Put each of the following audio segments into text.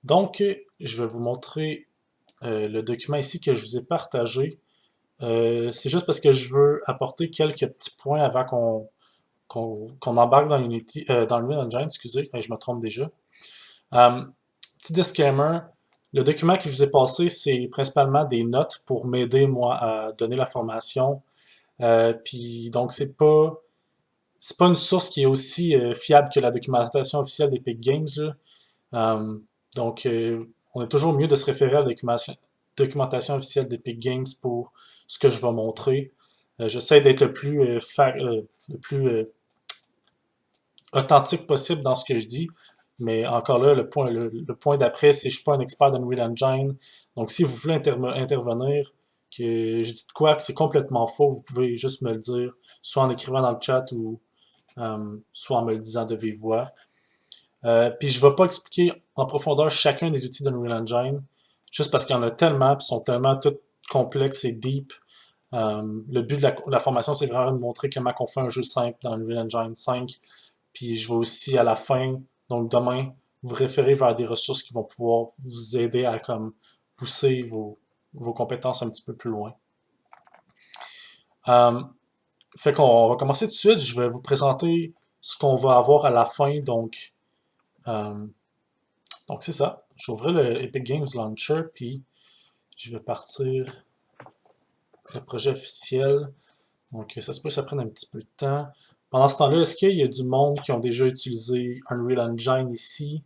Donc, je vais vous montrer le document ici que je vous ai partagé. C'est juste parce que je veux apporter quelques petits points avant qu'on embarque dans Unity, dans Unreal Engine, excusez, je me trompe déjà. Petit disclaimer, le document que je vous ai passé, c'est principalement des notes pour m'aider, moi, à donner la formation. Puis, donc, c'est pas une source qui est aussi fiable que la documentation officielle d'Epic Games, là. Euh, donc, on est toujours mieux de se référer à la documentation officielle d'Epic Games pour ce que je vais montrer. J'essaie d'être le plus authentique possible dans ce que je dis. Mais encore là, le point d'après, c'est que je ne suis pas un expert d'Unreal Engine. Donc, si vous voulez intervenir, que je dis de quoi que c'est complètement faux, vous pouvez juste me le dire, soit en écrivant dans le chat ou soit en me le disant de vive voix. Puis je ne vais pas expliquer en profondeur chacun des outils d'Unreal Engine, juste parce qu'il y en a tellement, puis sont tellement tous complexes et deep. Le but de la formation, c'est vraiment de montrer comment on fait un jeu simple dans Unreal Engine 5. Puis je vais aussi à la fin, donc demain, vous référer vers des ressources qui vont pouvoir vous aider à comme pousser vos compétences un petit peu plus loin. Euh, Fait qu'on va commencer tout de suite. Je vais vous présenter ce qu'on va avoir à la fin. Euh, donc c'est ça. J'ouvre le Epic Games Launcher, puis je vais partir le projet officiel. Donc ça se peut que ça prenne un petit peu de temps. Pendant ce temps-là, est-ce qu'il y a du monde qui ont déjà utilisé Unreal Engine ici?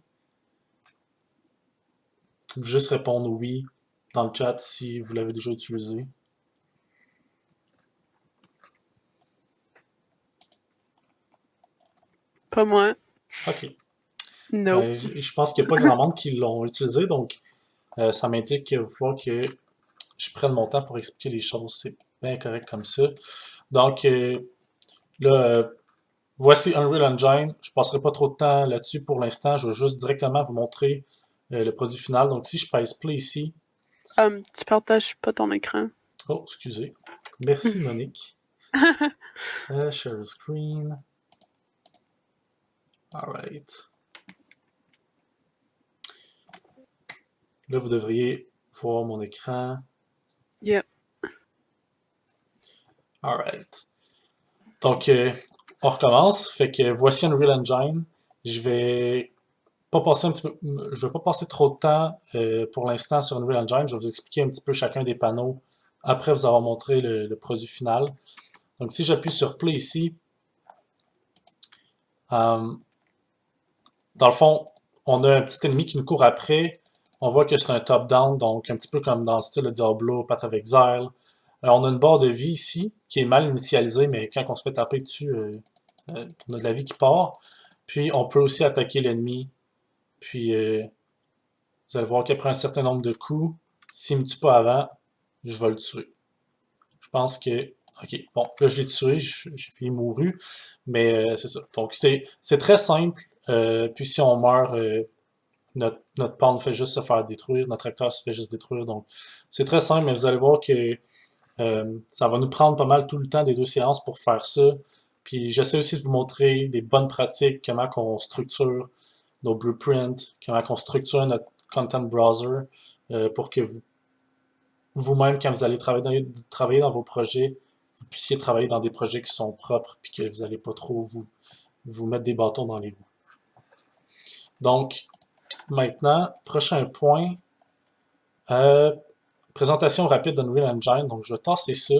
Vous pouvez juste répondre oui dans le chat si vous l'avez déjà utilisé. Pas moi. OK. No. Je pense qu'il n'y a pas grand monde qui l'ont utilisé, donc ça m'indique qu'il va falloir que je prenne mon temps pour expliquer les choses. C'est bien correct comme ça. Donc, là, voici Unreal Engine. Je ne passerai pas trop de temps là-dessus pour l'instant. Je vais juste directement vous montrer le produit final. Donc, si je pèse play ici. Tu partages pas ton écran. Oh, excusez. Merci, Monique. Share screen. Alright. Là, vous devriez voir mon écran. Yep. Alright. Donc, on recommence. Fait que voici Unreal Engine. Je vais pas passer un petit peu, je vais pas passer trop de temps pour l'instant sur Unreal Engine. Je vais vous expliquer un petit peu chacun des panneaux après vous avoir montré le produit final. Donc, si j'appuie sur Play ici, euh, dans le fond, on a un petit ennemi qui nous court après. On voit que c'est un top-down, donc un petit peu comme dans le style de Diablo, Path of Exile. On a une barre de vie ici, qui est mal initialisée, mais quand on se fait taper dessus, on a de la vie qui part. Puis on peut aussi attaquer l'ennemi. Puis vous allez voir qu'après un certain nombre de coups, s'il ne me tue pas avant, je vais le tuer. Je pense que. Ok, bon, là je l'ai tué, j'ai fini mouru, mais c'est ça. Donc c'est très simple. Puis si on meurt, notre pawn fait juste se faire détruire, notre acteur se fait juste détruire. Donc c'est très simple, mais vous allez voir que ça va nous prendre pas mal tout le temps des deux séances pour faire ça. Puis j'essaie aussi de vous montrer des bonnes pratiques, comment on structure nos blueprints, comment on structure notre content browser pour que vous-même, quand vous allez travailler dans vos projets, vous puissiez travailler dans des projets qui sont propres puis que vous n'allez pas trop vous mettre des bâtons dans les roues. Donc, maintenant, prochain point, euh, présentation rapide d'Unreal Engine. Donc, je vais tasser ça,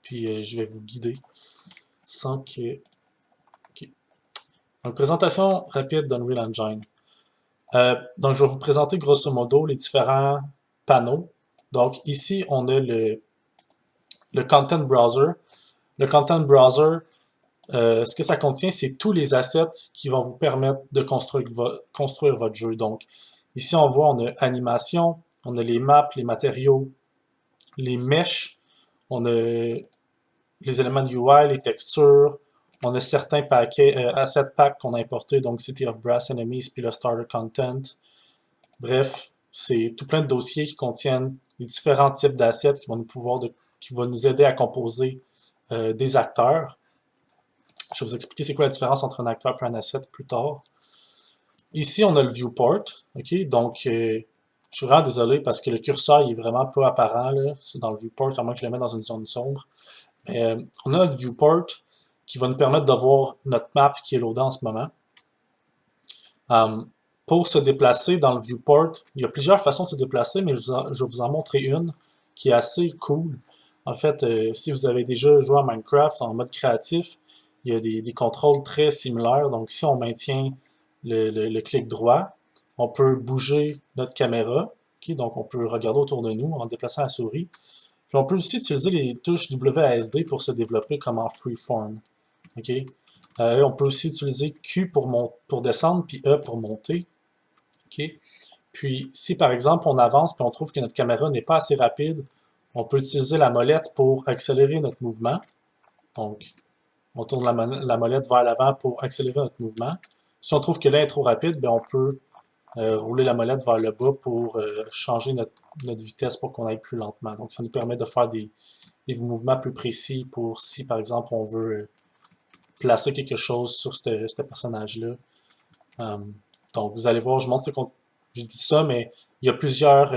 puis je vais vous guider sans que... OK. Donc, présentation rapide d'Unreal Engine. Donc, je vais vous présenter grosso modo les différents panneaux. Donc, ici, on a le Content Browser. Le Content Browser, ce que ça contient, c'est tous les assets qui vont vous permettre de construire votre jeu. Donc, ici, on voit, on a animation, on a les maps, les matériaux, les meshes, on a les éléments de UI, les textures, on a certains paquets, asset packs qu'on a importés, donc City of Brass Enemies, puis le Starter Content. Bref, c'est tout plein de dossiers qui contiennent les différents types d'assets qui vont nous aider à composer des acteurs. Je vais vous expliquer c'est quoi la différence entre un acteur et un asset plus tard. Ici, on a le viewport, ok? Donc, je suis vraiment désolé parce que le curseur, il est vraiment pas apparent, là, dans le viewport, à moins que je le mette dans une zone sombre. Mais on a le viewport qui va nous permettre de voir notre map qui est loadée en ce moment. Pour se déplacer dans le viewport, il y a plusieurs façons de se déplacer, mais je vais vous en montrer une qui est assez cool. En fait, si vous avez déjà joué à Minecraft en mode créatif, il y a des contrôles très similaires. Donc, si on maintient le clic droit, on peut bouger notre caméra. Okay? Donc, on peut regarder autour de nous en déplaçant la souris. Puis, on peut aussi utiliser les touches WASD pour se développer comme en freeform. Okay? On peut aussi utiliser Q pour descendre, puis E pour monter. Okay? Puis, si par exemple on avance et on trouve que notre caméra n'est pas assez rapide, on peut utiliser la molette pour accélérer notre mouvement. Donc, on tourne la molette vers l'avant pour accélérer notre mouvement. Si on trouve que là est trop rapide, bien, on peut rouler la molette vers le bas pour changer notre vitesse pour qu'on aille plus lentement. Donc, ça nous permet de faire des mouvements plus précis pour si, par exemple, on veut placer quelque chose sur ce personnage-là. Donc, vous allez voir, je dis ça, mais il y a plusieurs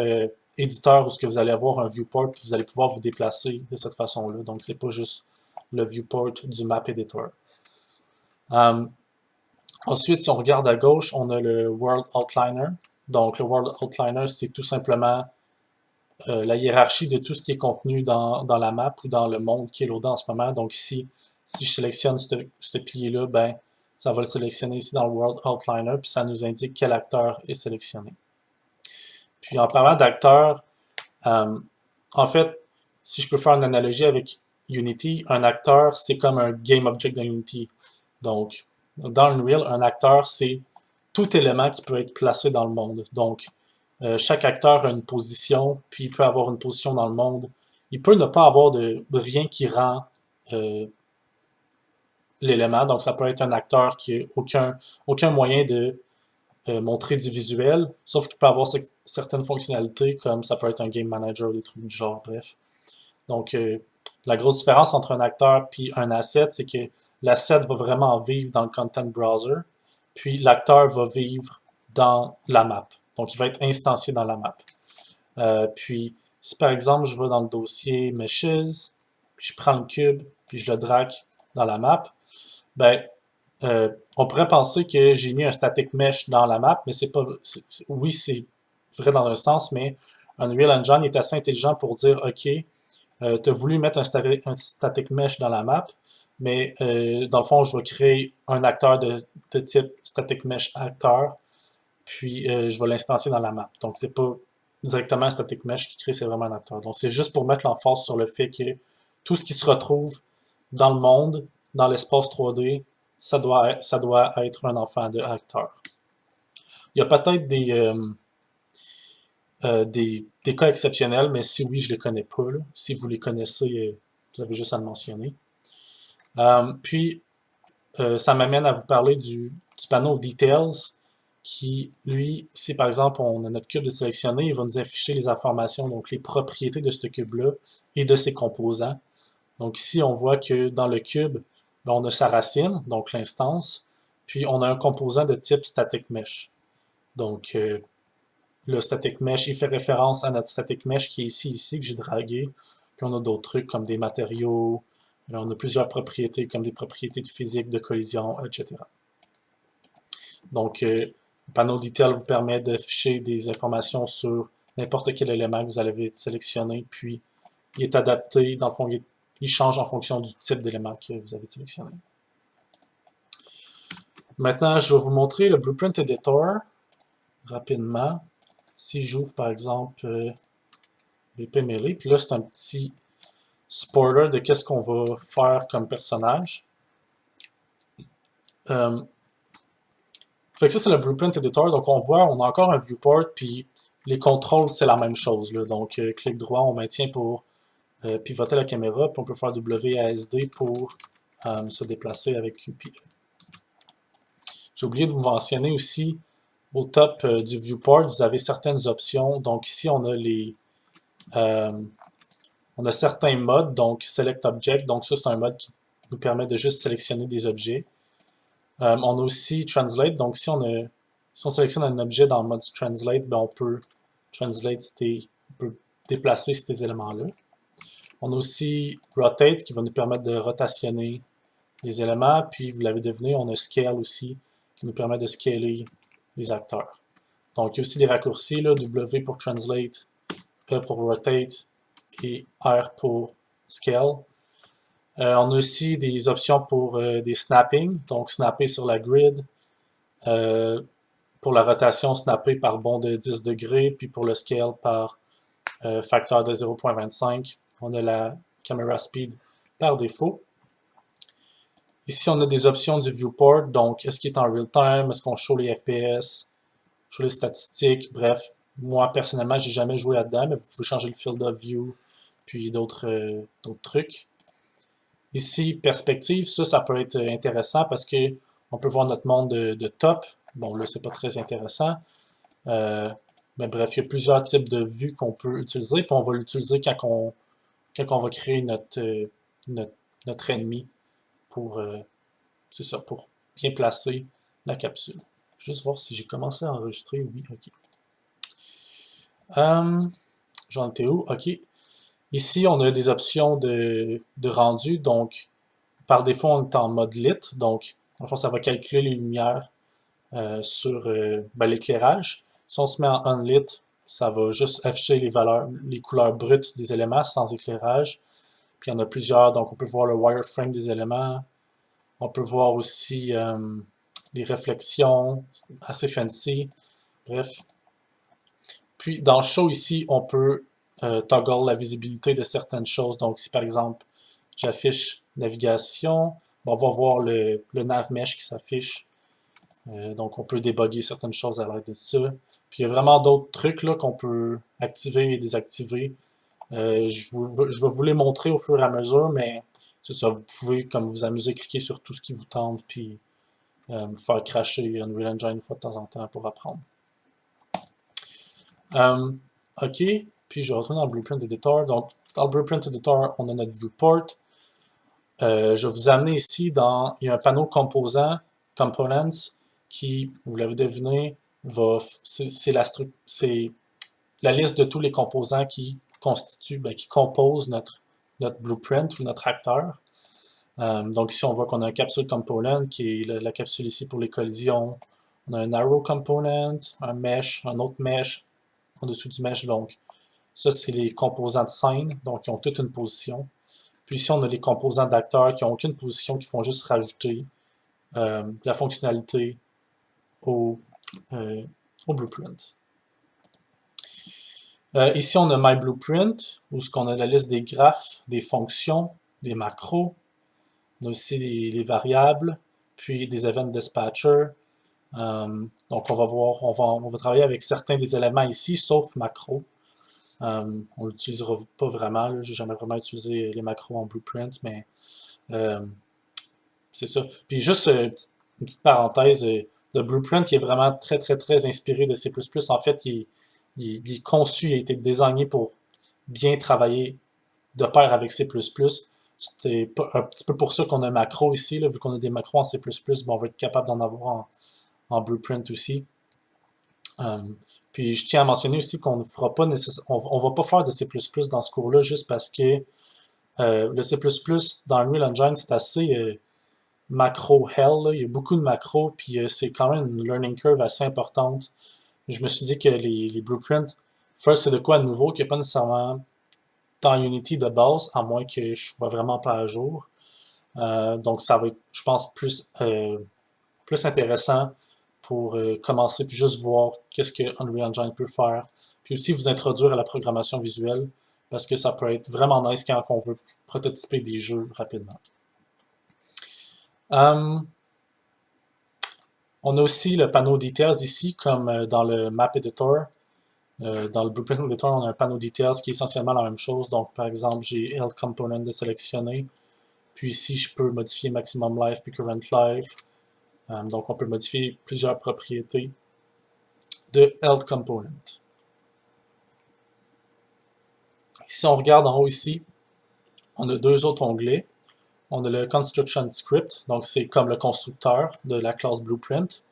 éditeurs où ce que vous allez avoir un viewport et vous allez pouvoir vous déplacer de cette façon-là. Donc, c'est pas juste le viewport du map editor. Ensuite, si on regarde à gauche, on a le World Outliner. Donc, le World Outliner, c'est tout simplement la hiérarchie de tout ce qui est contenu dans la map ou dans le monde qui est loadé en ce moment. Donc ici, si je sélectionne ce pilier-là, ben, ça va le sélectionner ici dans le World Outliner, puis ça nous indique quel acteur est sélectionné. Puis en parlant d'acteurs, en fait, si je peux faire une analogie avec Unity, un acteur, c'est comme un game object dans Unity. Donc, dans Unreal, un acteur, c'est tout élément qui peut être placé dans le monde. Donc, chaque acteur a une position, puis il peut avoir une position dans le monde. Il peut ne pas avoir de rien qui rend l'élément. Donc, ça peut être un acteur qui n'a aucun moyen de montrer du visuel, sauf qu'il peut avoir certaines fonctionnalités, comme ça peut être un game manager, des trucs du genre, bref. Donc, la grosse différence entre un acteur et un asset, c'est que l'asset va vraiment vivre dans le content browser, puis l'acteur va vivre dans la map. Donc, il va être instancié dans la map. Puis, si par exemple, je vais dans le dossier Meshes, puis je prends le cube, puis je le drague dans la map, ben, on pourrait penser que j'ai mis un static mesh dans la map, mais c'est pas. Oui, c'est vrai dans un sens, mais Unreal Engine est assez intelligent pour dire OK, tu as voulu mettre un static mesh dans la map, mais dans le fond, je vais créer un acteur de type static mesh acteur, puis je vais l'instancier dans la map. Donc, c'est pas directement un static mesh qui crée, c'est vraiment un acteur. Donc, c'est juste pour mettre l'emphase sur le fait que tout ce qui se retrouve dans le monde, dans l'espace 3D, ça doit être un enfant de acteur. Il y a peut-être des cas exceptionnels, mais si oui, je ne les connais pas. Là. Si vous les connaissez, vous avez juste à le mentionner. Puis, ça m'amène à vous parler du panneau Details, qui, lui, si par exemple on a notre cube de sélectionner, il va nous afficher les informations, donc les propriétés de ce cube-là et de ses composants. Donc ici, on voit que dans le cube, ben, on a sa racine, donc l'instance, puis on a un composant de type static mesh. Donc le static mesh, il fait référence à notre static mesh qui est ici, que j'ai dragué. Puis on a d'autres trucs comme des matériaux, on a plusieurs propriétés comme des propriétés de physique, de collision, etc. Donc, le panneau detail vous permet d'afficher des informations sur n'importe quel élément que vous avez sélectionné, puis il est adapté, dans le fond, il change en fonction du type d'élément que vous avez sélectionné. Maintenant, je vais vous montrer le Blueprint Editor rapidement. Si j'ouvre par exemple BP Melee, puis là c'est un petit spoiler de qu'est-ce qu'on va faire comme personnage. Fait que ça, c'est le Blueprint Editor. Donc, on voit, on a encore un viewport, puis les contrôles, c'est la même chose. Là. Donc, clic droit, on maintient pour pivoter la caméra, puis on peut faire WASD pour se déplacer avec QPE. J'ai oublié de vous mentionner aussi, au top du viewport, vous avez certaines options. Donc, ici, on a certains modes, donc Select Object. Donc, ça, c'est un mode qui nous permet de juste sélectionner des objets. On a aussi Translate, donc si on a Si on sélectionne un objet dans le mode Translate, ben on peut déplacer ces éléments-là. On a aussi Rotate qui va nous permettre de rotationner les éléments. Puis, vous l'avez deviné, on a Scale aussi qui nous permet de scaler les acteurs. Donc, il y a aussi des raccourcis, là, W pour Translate, E pour Rotate et R pour Scale. On a aussi des options pour des snapping, donc snapper sur la grid. Pour la rotation, snapper par bond de 10 degrés, puis pour le scale par facteur de 0.25. On a la camera speed par défaut. Ici, on a des options du viewport, donc est-ce qu'il est en real time, est-ce qu'on show les FPS, show les statistiques, bref. Moi, personnellement, j'ai jamais joué là-dedans, mais vous pouvez changer le field of view, puis d'autres trucs. Ici, perspective, ça peut être intéressant parce que on peut voir notre monde de top. Bon, là, c'est pas très intéressant. Mais bref, il y a plusieurs types de vues qu'on peut utiliser, puis on va l'utiliser quand on va créer notre ennemi pour, c'est ça, pour bien placer la capsule. Juste voir si j'ai commencé à enregistrer. Oui, ok. J'en étais où? Ok. Ici, on a des options de rendu. Donc, par défaut, on est en mode lit. Donc, en fait, ça va calculer les lumières sur l'éclairage. Si on se met en unlit, ça va juste afficher les couleurs brutes des éléments sans éclairage. Puis il y en a plusieurs, donc on peut voir le wireframe des éléments. On peut voir aussi les réflexions, assez fancy. Bref. Puis dans Show ici, on peut toggle la visibilité de certaines choses. Donc si par exemple, j'affiche navigation, on va voir le nav mesh qui s'affiche. Donc on peut débugger certaines choses à l'aide de ça. Puis il y a vraiment d'autres trucs là qu'on peut activer et désactiver. Je vais vous les montrer au fur et à mesure, mais c'est ça, vous pouvez, comme vous amuser, cliquer sur tout ce qui vous tente, puis faire crasher Unreal Engine une fois de temps en temps pour apprendre. OK, puis je retourne dans le Blueprint Editor. Donc, dans le Blueprint Editor, on a notre viewport. Je vais vous amener ici il y a un panneau composants, Components, qui, vous l'avez deviné, c'est la liste de tous les composants qui qui composent notre blueprint ou notre acteur. Donc ici, on voit qu'on a un capsule component qui est la capsule ici pour les collisions. On a un arrow component, un mesh, un autre mesh en dessous du mesh. Donc ça, c'est les composants de scène, donc ils ont toute une position. Puis ici, on a les composants d'acteurs qui n'ont aucune position, qui font juste rajouter de la fonctionnalité au blueprint. Ici, on a My Blueprint, où on a la liste des graphes, des fonctions, des macros. On a aussi les variables, puis des event dispatcher. Donc, on va voir, on va travailler avec certains des éléments ici, sauf macro. On ne l'utilisera pas vraiment. J'ai jamais vraiment utilisé les macros en Blueprint, mais c'est ça. Puis juste une petite parenthèse, le Blueprint il est vraiment très, très, très inspiré de C++. En fait, il est conçu, il a été designé pour bien travailler de pair avec C++. C'était un petit peu pour ça qu'on a un macro ici, là, vu qu'on a des macros en C++, on va être capable d'en avoir en Blueprint aussi. Puis je tiens à mentionner aussi qu'on ne fera pas on va pas faire de C++ dans ce cours-là juste parce que le C++ dans Unreal Engine c'est assez macro hell, là. Il y a beaucoup de macros, puis c'est quand même une learning curve assez importante. Je me suis dit que les blueprints, first c'est de quoi de nouveau qui n'est pas nécessairement dans Unity de base, à moins que je sois vraiment pas à jour. Donc ça va être, je pense, plus intéressant pour commencer puis juste voir qu'est-ce que Unreal Engine peut faire. Puis aussi vous introduire à la programmation visuelle parce que ça peut être vraiment nice quand on veut prototyper des jeux rapidement. On a aussi le panneau Details ici, comme dans le Map Editor. Dans le Blueprint Editor, on a un panneau Details qui est essentiellement la même chose. Donc, par exemple, j'ai Health Component de sélectionner. Puis ici, je peux modifier Maximum Life puis Current Life. Donc, on peut modifier plusieurs propriétés de Health Component. Si on regarde en haut ici, on a deux autres onglets. On a le Construction Script, donc c'est comme le constructeur de la classe Blueprint.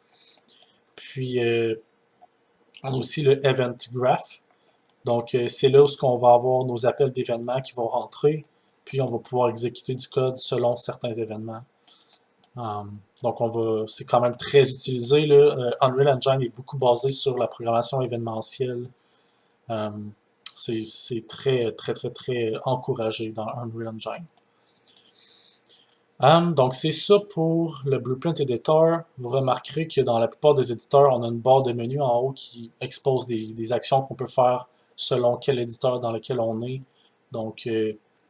Puis, on a aussi le Event Graph. Donc, c'est là où on va avoir nos appels d'événements qui vont rentrer, puis on va pouvoir exécuter du code selon certains événements. Donc, c'est quand même très utilisé, là. Unreal Engine est beaucoup basé sur la programmation événementielle. C'est très, très, très, très encouragé dans Unreal Engine. Donc, c'est ça pour le Blueprint Editor. Vous remarquerez que dans la plupart des éditeurs, on a une barre de menu en haut qui expose des actions qu'on peut faire selon quel éditeur dans lequel on est. Donc,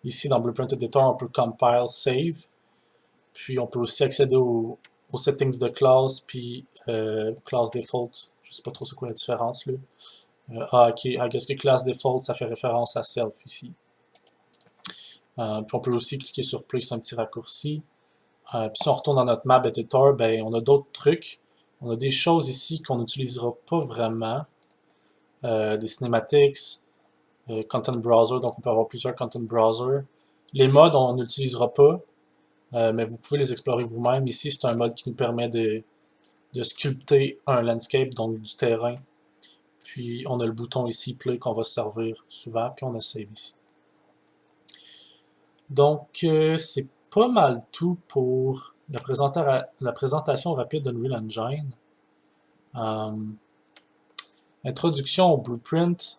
ici, dans Blueprint Editor, on peut compile, save. Puis, on peut aussi accéder aux settings de classe, puis class default. Je sais pas trop c'est quoi la différence, là. Ok, I guess que class default, ça fait référence à self ici. Puis on peut aussi cliquer sur Play, c'est un petit raccourci. Puis si on retourne dans notre map editor, ben, on a d'autres trucs. On a des choses ici qu'on n'utilisera pas vraiment. Des cinematics, content browser, donc on peut avoir plusieurs content browser. Les modes, on n'utilisera pas, mais vous pouvez les explorer vous-même. Ici, c'est un mode qui nous permet de sculpter un landscape, donc du terrain. Puis on a le bouton ici, Play, qu'on va se servir souvent, puis on a Save ici. Donc, c'est pas mal tout pour la présentation rapide d'Unreal Engine. Introduction au Blueprint.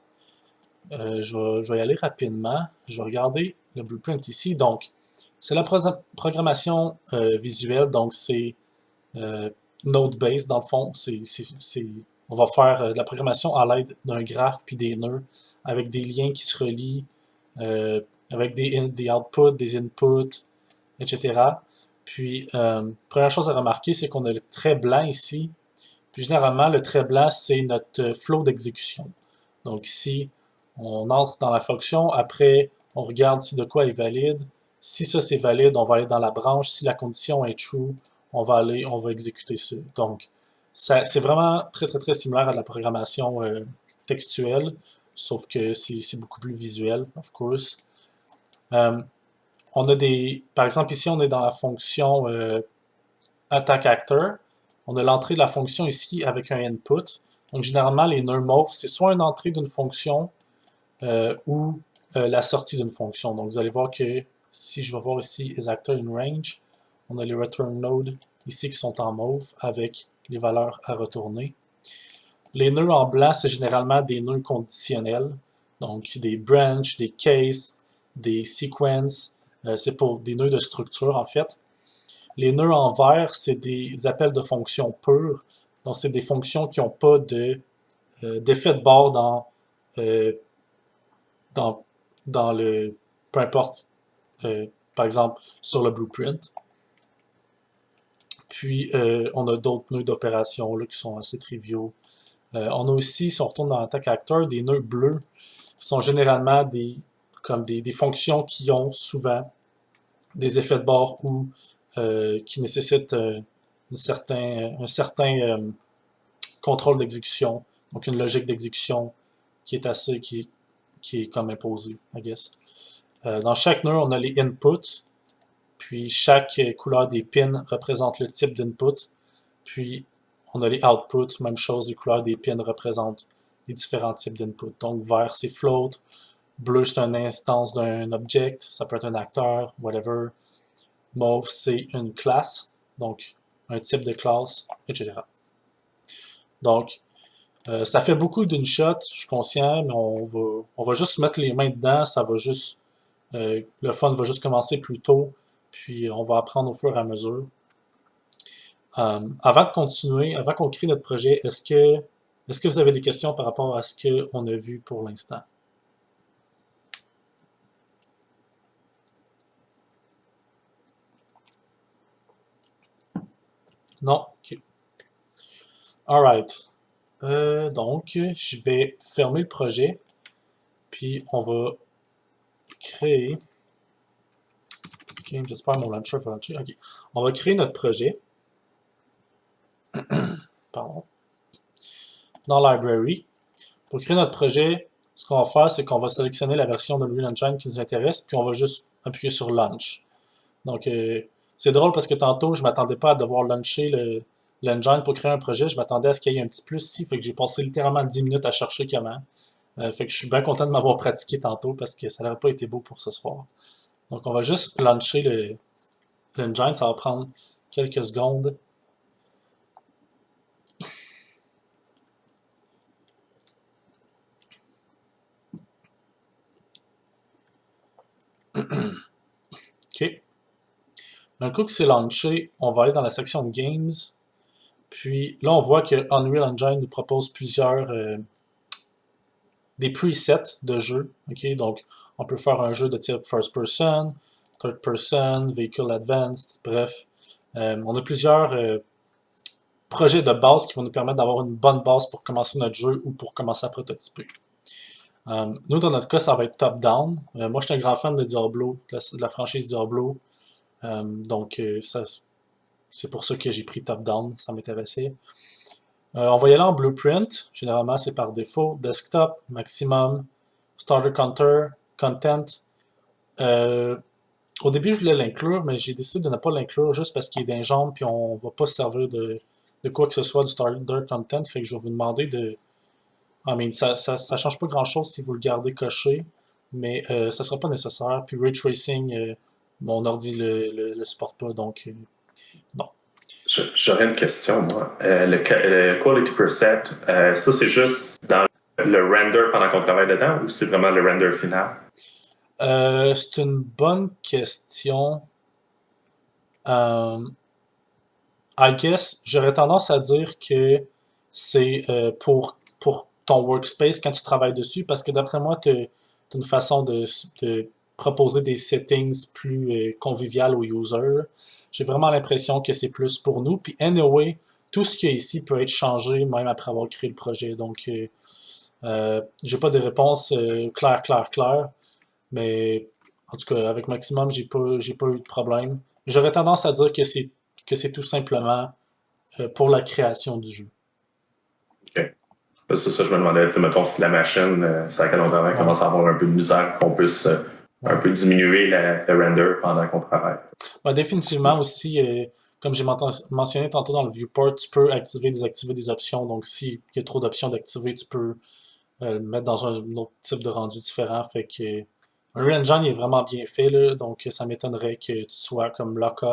Je vais y aller rapidement. Je vais regarder le Blueprint ici. Donc, c'est la programmation visuelle. Donc, c'est node-based dans le fond. On va faire de la programmation à l'aide d'un graphe puis des nœuds avec des liens qui se relient, avec des outputs, des inputs, etc. Puis, première chose à remarquer, c'est qu'on a le trait blanc ici. Puis, généralement, le trait blanc, c'est notre flow d'exécution. Donc, ici, on entre dans la fonction. Après, on regarde si de quoi est valide. Si ça, c'est valide, on va aller dans la branche. Si la condition est true, on va exécuter ça. Donc, c'est vraiment très, très, très similaire à la programmation textuelle, sauf que c'est beaucoup plus visuel, of course. On a par exemple, ici, on est dans la fonction attack actor. On a l'entrée de la fonction ici avec un input. Donc, généralement, les nœuds c'est soit une entrée d'une fonction ou la sortie d'une fonction. Donc, vous allez voir que si je vais voir ici isActor in range, on a les return nodes ici qui sont en mauve avec les valeurs à retourner. Les nœuds en blanc, c'est généralement des nœuds conditionnels. Donc, des branches, des cases, des sequences. C'est pour des nœuds de structure, en fait. Les nœuds en vert, c'est des appels de fonctions pures. Donc, c'est des fonctions qui n'ont pas d'effet de bord dans le... peu importe, par exemple, sur le blueprint. Puis, on a d'autres nœuds d'opération qui sont assez triviaux. On a aussi, si on retourne dans l'attack actor, des nœuds bleus qui sont généralement comme des fonctions qui ont souvent des effets de bord ou qui nécessitent un certain contrôle d'exécution, donc une logique d'exécution qui est comme imposée, I guess. Dans chaque nœud, on a les inputs, puis chaque couleur des pins représente le type d'input, puis on a les outputs, même chose, les couleurs des pins représentent les différents types d'input. Donc vert c'est float, bleu c'est une instance d'un object, ça peut être un acteur, whatever. Mauve c'est une classe, donc un type de classe, etc. Donc ça fait beaucoup d'une shot, je suis conscient, mais on va juste mettre les mains dedans, ça va juste le fun va juste commencer plus tôt, puis on va apprendre au fur et à mesure. Avant de continuer, avant qu'on crée notre projet, est-ce que vous avez des questions par rapport à ce qu'on a vu pour l'instant? Non? Ok. Alright. Donc, je vais fermer le projet, puis on va créer... Ok, j'espère mon launcher va lancer. Ok. On va créer notre projet. Pardon. Dans Library. Pour créer notre projet, ce qu'on va faire, c'est qu'on va sélectionner la version de Unreal Engine qui nous intéresse, puis on va juste appuyer sur Launch. Donc, c'est drôle parce que tantôt, je ne m'attendais pas à devoir launcher l'engine pour créer un projet. Je m'attendais à ce qu'il y ait un petit plus ici, fait que j'ai passé littéralement 10 minutes à chercher comment. Fait que je suis bien content de m'avoir pratiqué tantôt parce que ça n'aurait pas été beau pour ce soir. Donc on va juste lancer l'engine, ça va prendre quelques secondes. OK. Un coup que c'est launché, on va aller dans la section Games. Puis là, on voit que Unreal Engine nous propose des presets de jeu. OK? Donc, on peut faire un jeu de type First Person, Third Person, Vehicle Advanced, bref. On a plusieurs projets de base qui vont nous permettre d'avoir une bonne base pour commencer notre jeu ou pour commencer à prototyper. Nous, dans notre cas, ça va être top-down. Moi, je suis un grand fan de Diablo, de la franchise Diablo. Donc, c'est pour ça que j'ai pris top-down, ça m'intéressait. On va y aller en blueprint. Généralement, c'est par défaut. Desktop, maximum, starter counter, content. Au début, je voulais l'inclure, mais j'ai décidé de ne pas l'inclure juste parce qu'il est d'un genre, puis on ne va pas se servir de quoi que ce soit du starter content. Fait que je vais vous demander de. Ça change pas grand-chose si vous le gardez coché, mais ça sera pas nécessaire. Puis ray tracing, mon ordi le supporte pas, donc non. J'aurais une question, moi. Le quality preset, ça, c'est juste dans le render pendant qu'on travaille dedans ou c'est vraiment le render final? C'est une bonne question. I guess, j'aurais tendance à dire que c'est pour ton workspace quand tu travailles dessus, parce que d'après moi, tu as une façon de proposer des settings plus conviviales aux users. J'ai vraiment l'impression que c'est plus pour nous. Puis anyway, tout ce qu'il y a ici peut être changé même après avoir créé le projet. Donc, j'ai pas de réponse claire. Mais en tout cas, avec Maximum, j'ai pas eu de problème. J'aurais tendance à dire que c'est tout simplement pour la création du jeu. OK. C'est ça, je me demandais, mettons, si la machine, sur laquelle on travaille, commence à avoir un peu de misère, qu'on puisse un peu diminuer le render pendant qu'on travaille. Définitivement aussi, comme j'ai mentionné tantôt dans le viewport, tu peux activer, désactiver des options. Donc, s'il y a trop d'options d'activer, tu peux le mettre dans un autre type de rendu différent. Fait que Unreal Engine est vraiment bien fait, là, donc ça m'étonnerait que tu sois comme lock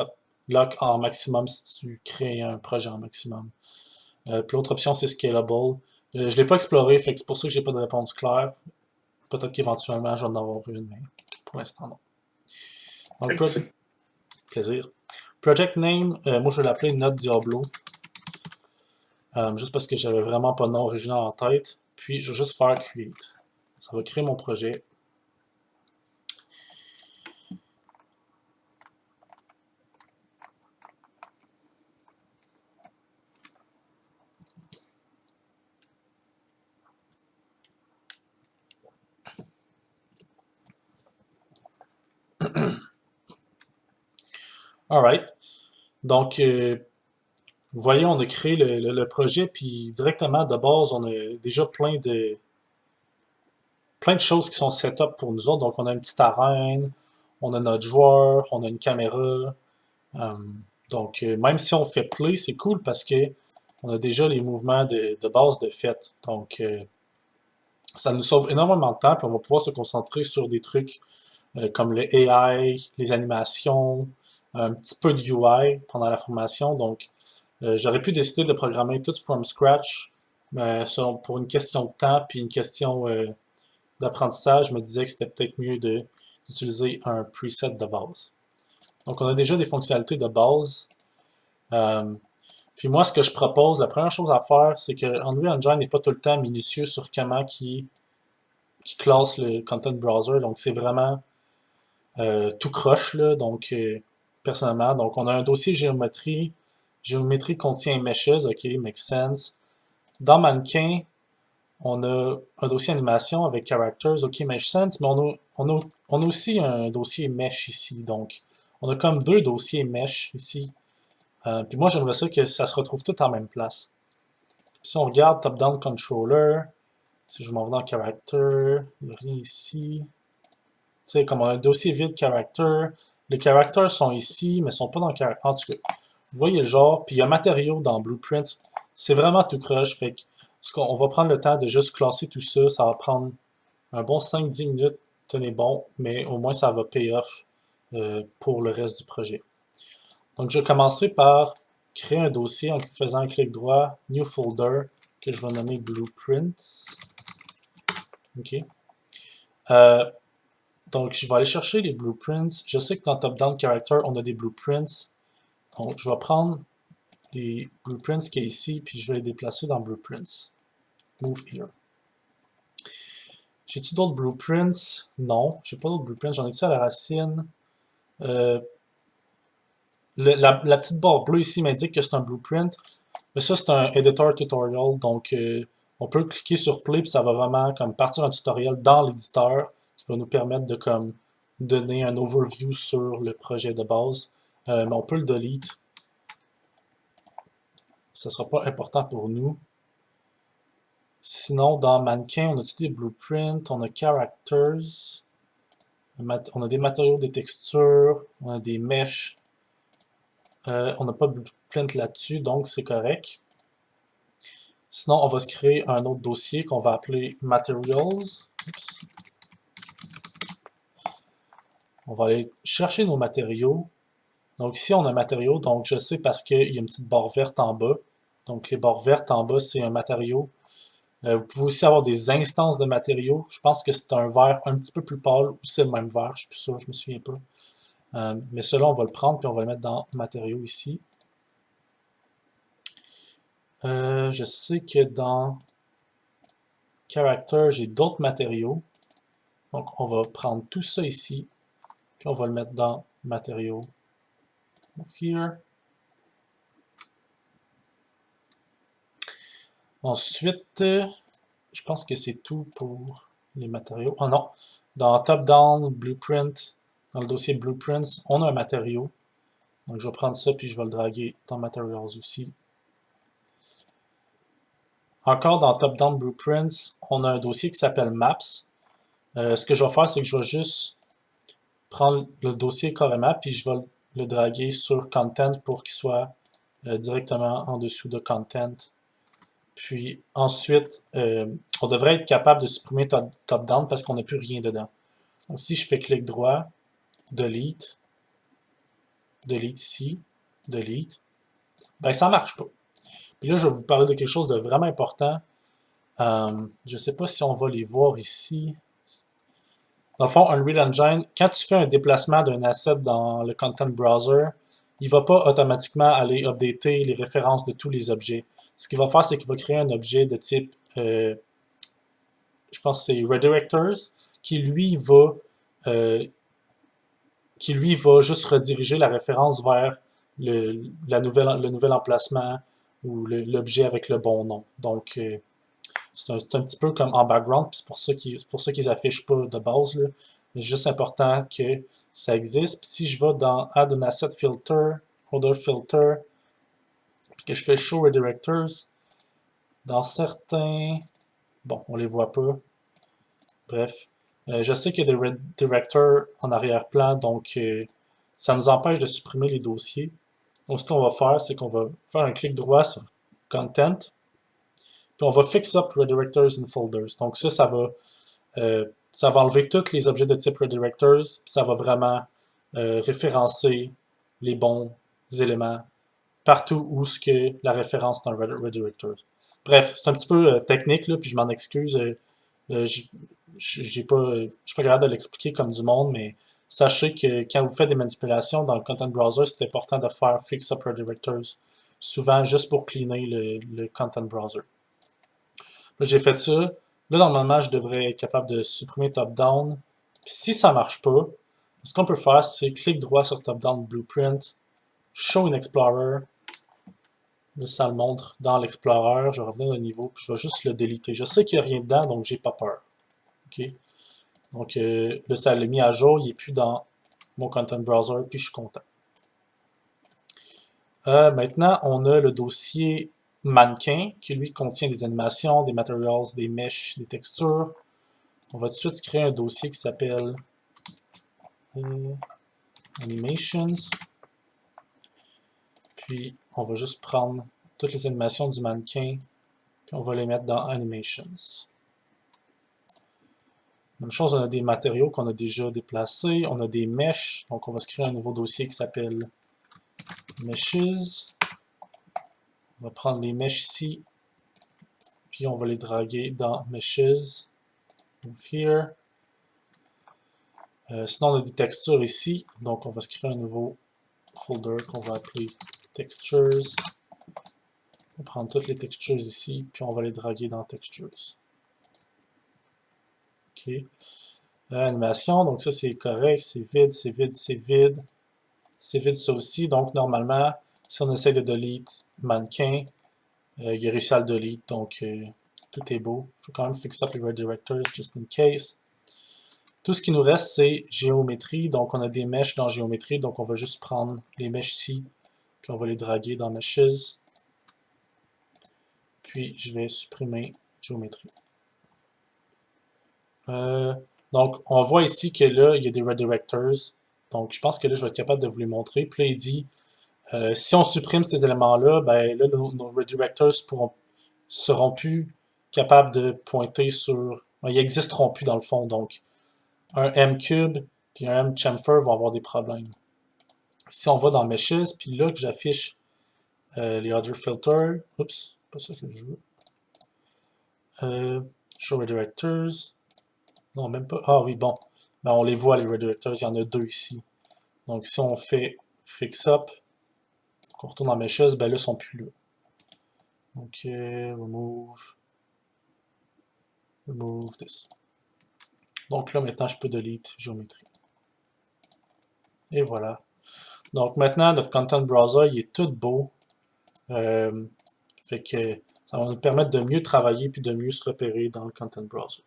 en maximum si tu crées un projet en maximum. Puis l'autre option, c'est Scalable. Je ne l'ai pas exploré, fait que c'est pour ça que j'ai pas de réponse claire. Peut-être qu'éventuellement, je vais en avoir une, mais pour l'instant, non. Donc, plaisir. Project name, moi je vais l'appeler Note Diablo. Juste parce que j'avais vraiment pas de nom original en tête. Puis je vais juste faire Create. Ça va créer mon projet. Alright. Donc, vous voyez, on a créé le projet, puis directement de base, on a déjà plein de choses qui sont set-up pour nous autres. Donc, on a une petite arène, on a notre joueur, on a une caméra. Donc, même si on fait play, c'est cool parce que on a déjà les mouvements de base de fait. Donc, ça nous sauve énormément de temps, puis on va pouvoir se concentrer sur des trucs comme le AI, les animations, un petit peu de UI pendant la formation. Donc, j'aurais pu décider de programmer tout from scratch, mais pour une question de temps, puis une question d'apprentissage, je me disais que c'était peut-être mieux d'utiliser un preset de base. Donc, on a déjà des fonctionnalités de base. Puis moi, ce que je propose, la première chose à faire, c'est que Unreal Engine n'est pas tout le temps minutieux sur comment qui classe le content browser. Donc, c'est vraiment tout croche, là. Donc, personnellement, donc on a un dossier géométrie. Géométrie contient meshes, ok, make sense. Dans Mannequin, on a un dossier animation avec characters, ok, make sense, mais on a aussi un dossier mesh ici. Donc, on a comme deux dossiers mesh ici. Puis moi, j'aimerais ça que ça se retrouve tout en même place. Si on regarde top-down controller, si je m'en vais dans character, il n'y a rien ici. Tu sais, comme on a un dossier vide character, les characters sont ici, mais ne sont pas dans character. En tout cas, Vous voyez le genre, puis il y a matériaux dans Blueprints. C'est vraiment tout croche, fait que on va prendre le temps de juste classer tout ça. Ça va prendre un bon 5-10 minutes, tenez bon, mais au moins ça va pay off pour le reste du projet. Donc je vais commencer par créer un dossier en faisant un clic droit, New Folder, que je vais nommer Blueprints. OK. Donc je vais aller chercher les Blueprints. Je sais que dans Top-Down Character, on a des Blueprints. Donc je vais prendre les Blueprints qui est ici, puis je vais les déplacer dans Blueprints. Move here. J'ai-tu d'autres Blueprints? Non, j'ai pas d'autres Blueprints. J'en ai-tu à la racine? La petite barre bleue ici m'indique que c'est un blueprint. Mais ça, c'est un editor tutorial. Donc, on peut cliquer sur play, puis ça va vraiment comme partir un tutoriel dans l'éditeur qui va nous permettre de comme donner un overview sur le projet de base. Mais on peut le delete. Ça ne sera pas important pour nous. Sinon, dans Mannequin, on a-tu des blueprints? On a Characters. On a des matériaux, des textures. On a des meshes. On n'a pas de blueprint là-dessus, donc c'est correct. Sinon, on va se créer un autre dossier qu'on va appeler Materials. Oups. On va aller chercher nos matériaux. Donc ici, on a matériaux, donc je sais parce qu'il y a une petite barre verte en bas. Donc les barres vertes en bas, c'est un matériau. Vous pouvez aussi avoir des instances de matériaux. Je pense que c'est un vert un petit peu plus pâle ou c'est le même vert, je suis plus sûr, je me souviens pas. Mais cela, on va le prendre puis on va le mettre dans matériaux ici. Je sais que dans Character, j'ai d'autres matériaux. Donc, on va prendre tout ça ici, puis on va le mettre dans matériaux. Move here. Ensuite, je pense que c'est tout pour les matériaux. Oh non, dans Top-Down, Blueprint, dans le dossier Blueprints, on a un matériau. Donc, je vais prendre ça, puis je vais le draguer dans Materials aussi. Encore dans Top-Down Blueprints, on a un dossier qui s'appelle Maps. Ce que je vais faire, c'est que je vais juste prendre le dossier carrément, puis je vais le draguer sur Content pour qu'il soit directement en dessous de Content. Puis ensuite, on devrait être capable de supprimer Top-Down parce qu'on n'a plus rien dedans. Donc si je fais clic droit, Delete, Delete ici, Delete, ben ça marche pas. Puis là, je vais vous parler de quelque chose de vraiment important. Je ne sais pas si on va les voir ici. Dans le fond, Unreal Engine, quand tu fais un déplacement d'un asset dans le Content Browser, il ne va pas automatiquement aller updater les références de tous les objets. Ce qu'il va faire, c'est qu'il va créer un objet de type, je pense que c'est Redirectors, qui lui va juste rediriger la référence vers le nouvel emplacement ou l'objet avec le bon nom. Donc, c'est un petit peu comme en background, puis c'est pour ça qu'ils affichent pas de base, là. Mais c'est juste important que ça existe. Puis si je vais dans Add an Asset Filter, Order Filter, puis que je fais Show Redirectors, dans certains... Bon, on les voit pas. Bref. Je sais qu'il y a des redirectors en arrière-plan, donc ça nous empêche de supprimer les dossiers. Donc ce qu'on va faire, c'est qu'on va faire un clic droit sur Content, puis on va Fix Up Redirectors in Folders. Donc ça va enlever tous les objets de type Redirectors, puis ça va vraiment référencer les bons éléments partout où ce que la référence est un Redirector. Bref, c'est un petit peu technique, là, puis je m'en excuse. Je suis pas capable de l'expliquer comme du monde, mais sachez que quand vous faites des manipulations dans le Content Browser, c'est important de faire Fix Up Redirectors, souvent juste pour cleaner le Content Browser. Là, j'ai fait ça. Là, normalement, je devrais être capable de supprimer Top-Down. Puis si ça ne marche pas, ce qu'on peut faire, c'est clic droit sur Top-Down Blueprint, Show in Explorer. Là, ça le montre dans l'Explorer. Je vais revenir au niveau, puis je vais juste le déliter. Je sais qu'il n'y a rien dedans, donc j'ai pas peur. OK? Donc là, ça l'a mis à jour. Il n'est plus dans mon Content Browser, puis je suis content. Maintenant, on a le dossier Mannequin, qui lui contient des animations, des materials, des meshes, des textures. On va tout de suite se créer un dossier qui s'appelle Animations. Puis, on va juste prendre toutes les animations du mannequin, puis on va les mettre dans Animations. Même chose, on a des matériaux qu'on a déjà déplacés. On a des meshes, donc on va se créer un nouveau dossier qui s'appelle Meshes. On va prendre les meshes ici, puis on va les draguer dans Meshes. Move here. Sinon, on a des textures ici, donc on va se créer un nouveau folder qu'on va appeler Textures. On va prendre toutes les textures ici, puis on va les draguer dans Textures. OK. Animation, donc ça c'est correct, c'est vide, c'est vide, c'est vide. C'est vide ça aussi, donc normalement, si on essaie de delete mannequin, il a réussi à le delete, donc tout est beau. Je vais quand même fixer up les redirectors just in case. Tout ce qui nous reste, c'est géométrie. Donc, on a des meshes dans géométrie. Donc, on va juste prendre les meshes ici. Puis, on va les draguer dans Meshes. Puis, je vais supprimer géométrie. Donc, on voit ici que là, il y a des redirectors. Donc, je pense que là, je vais être capable de vous les montrer. Puis là, il dit, si on supprime ces éléments-là, ben là, nos redirectors seront plus capables de pointer sur... Ils n'existeront plus dans le fond. Donc, un M-cube puis un M-chamfer vont avoir des problèmes. Si on va dans Meshes, puis là que j'affiche les other filters, oups, pas ça que je veux. Show redirectors. Non, même pas. Ah oui, bon. Ben, on les voit, les redirectors, il y en a deux ici. Donc si on fait fix up, qu'on retourne dans Meshes, ben là, ils sont plus là. Donc, remove this. Donc là, maintenant, je peux delete géométrie. Et voilà. Donc maintenant, notre Content Browser, il est tout beau. Fait que ça va nous permettre de mieux travailler puis de mieux se repérer dans le Content Browser.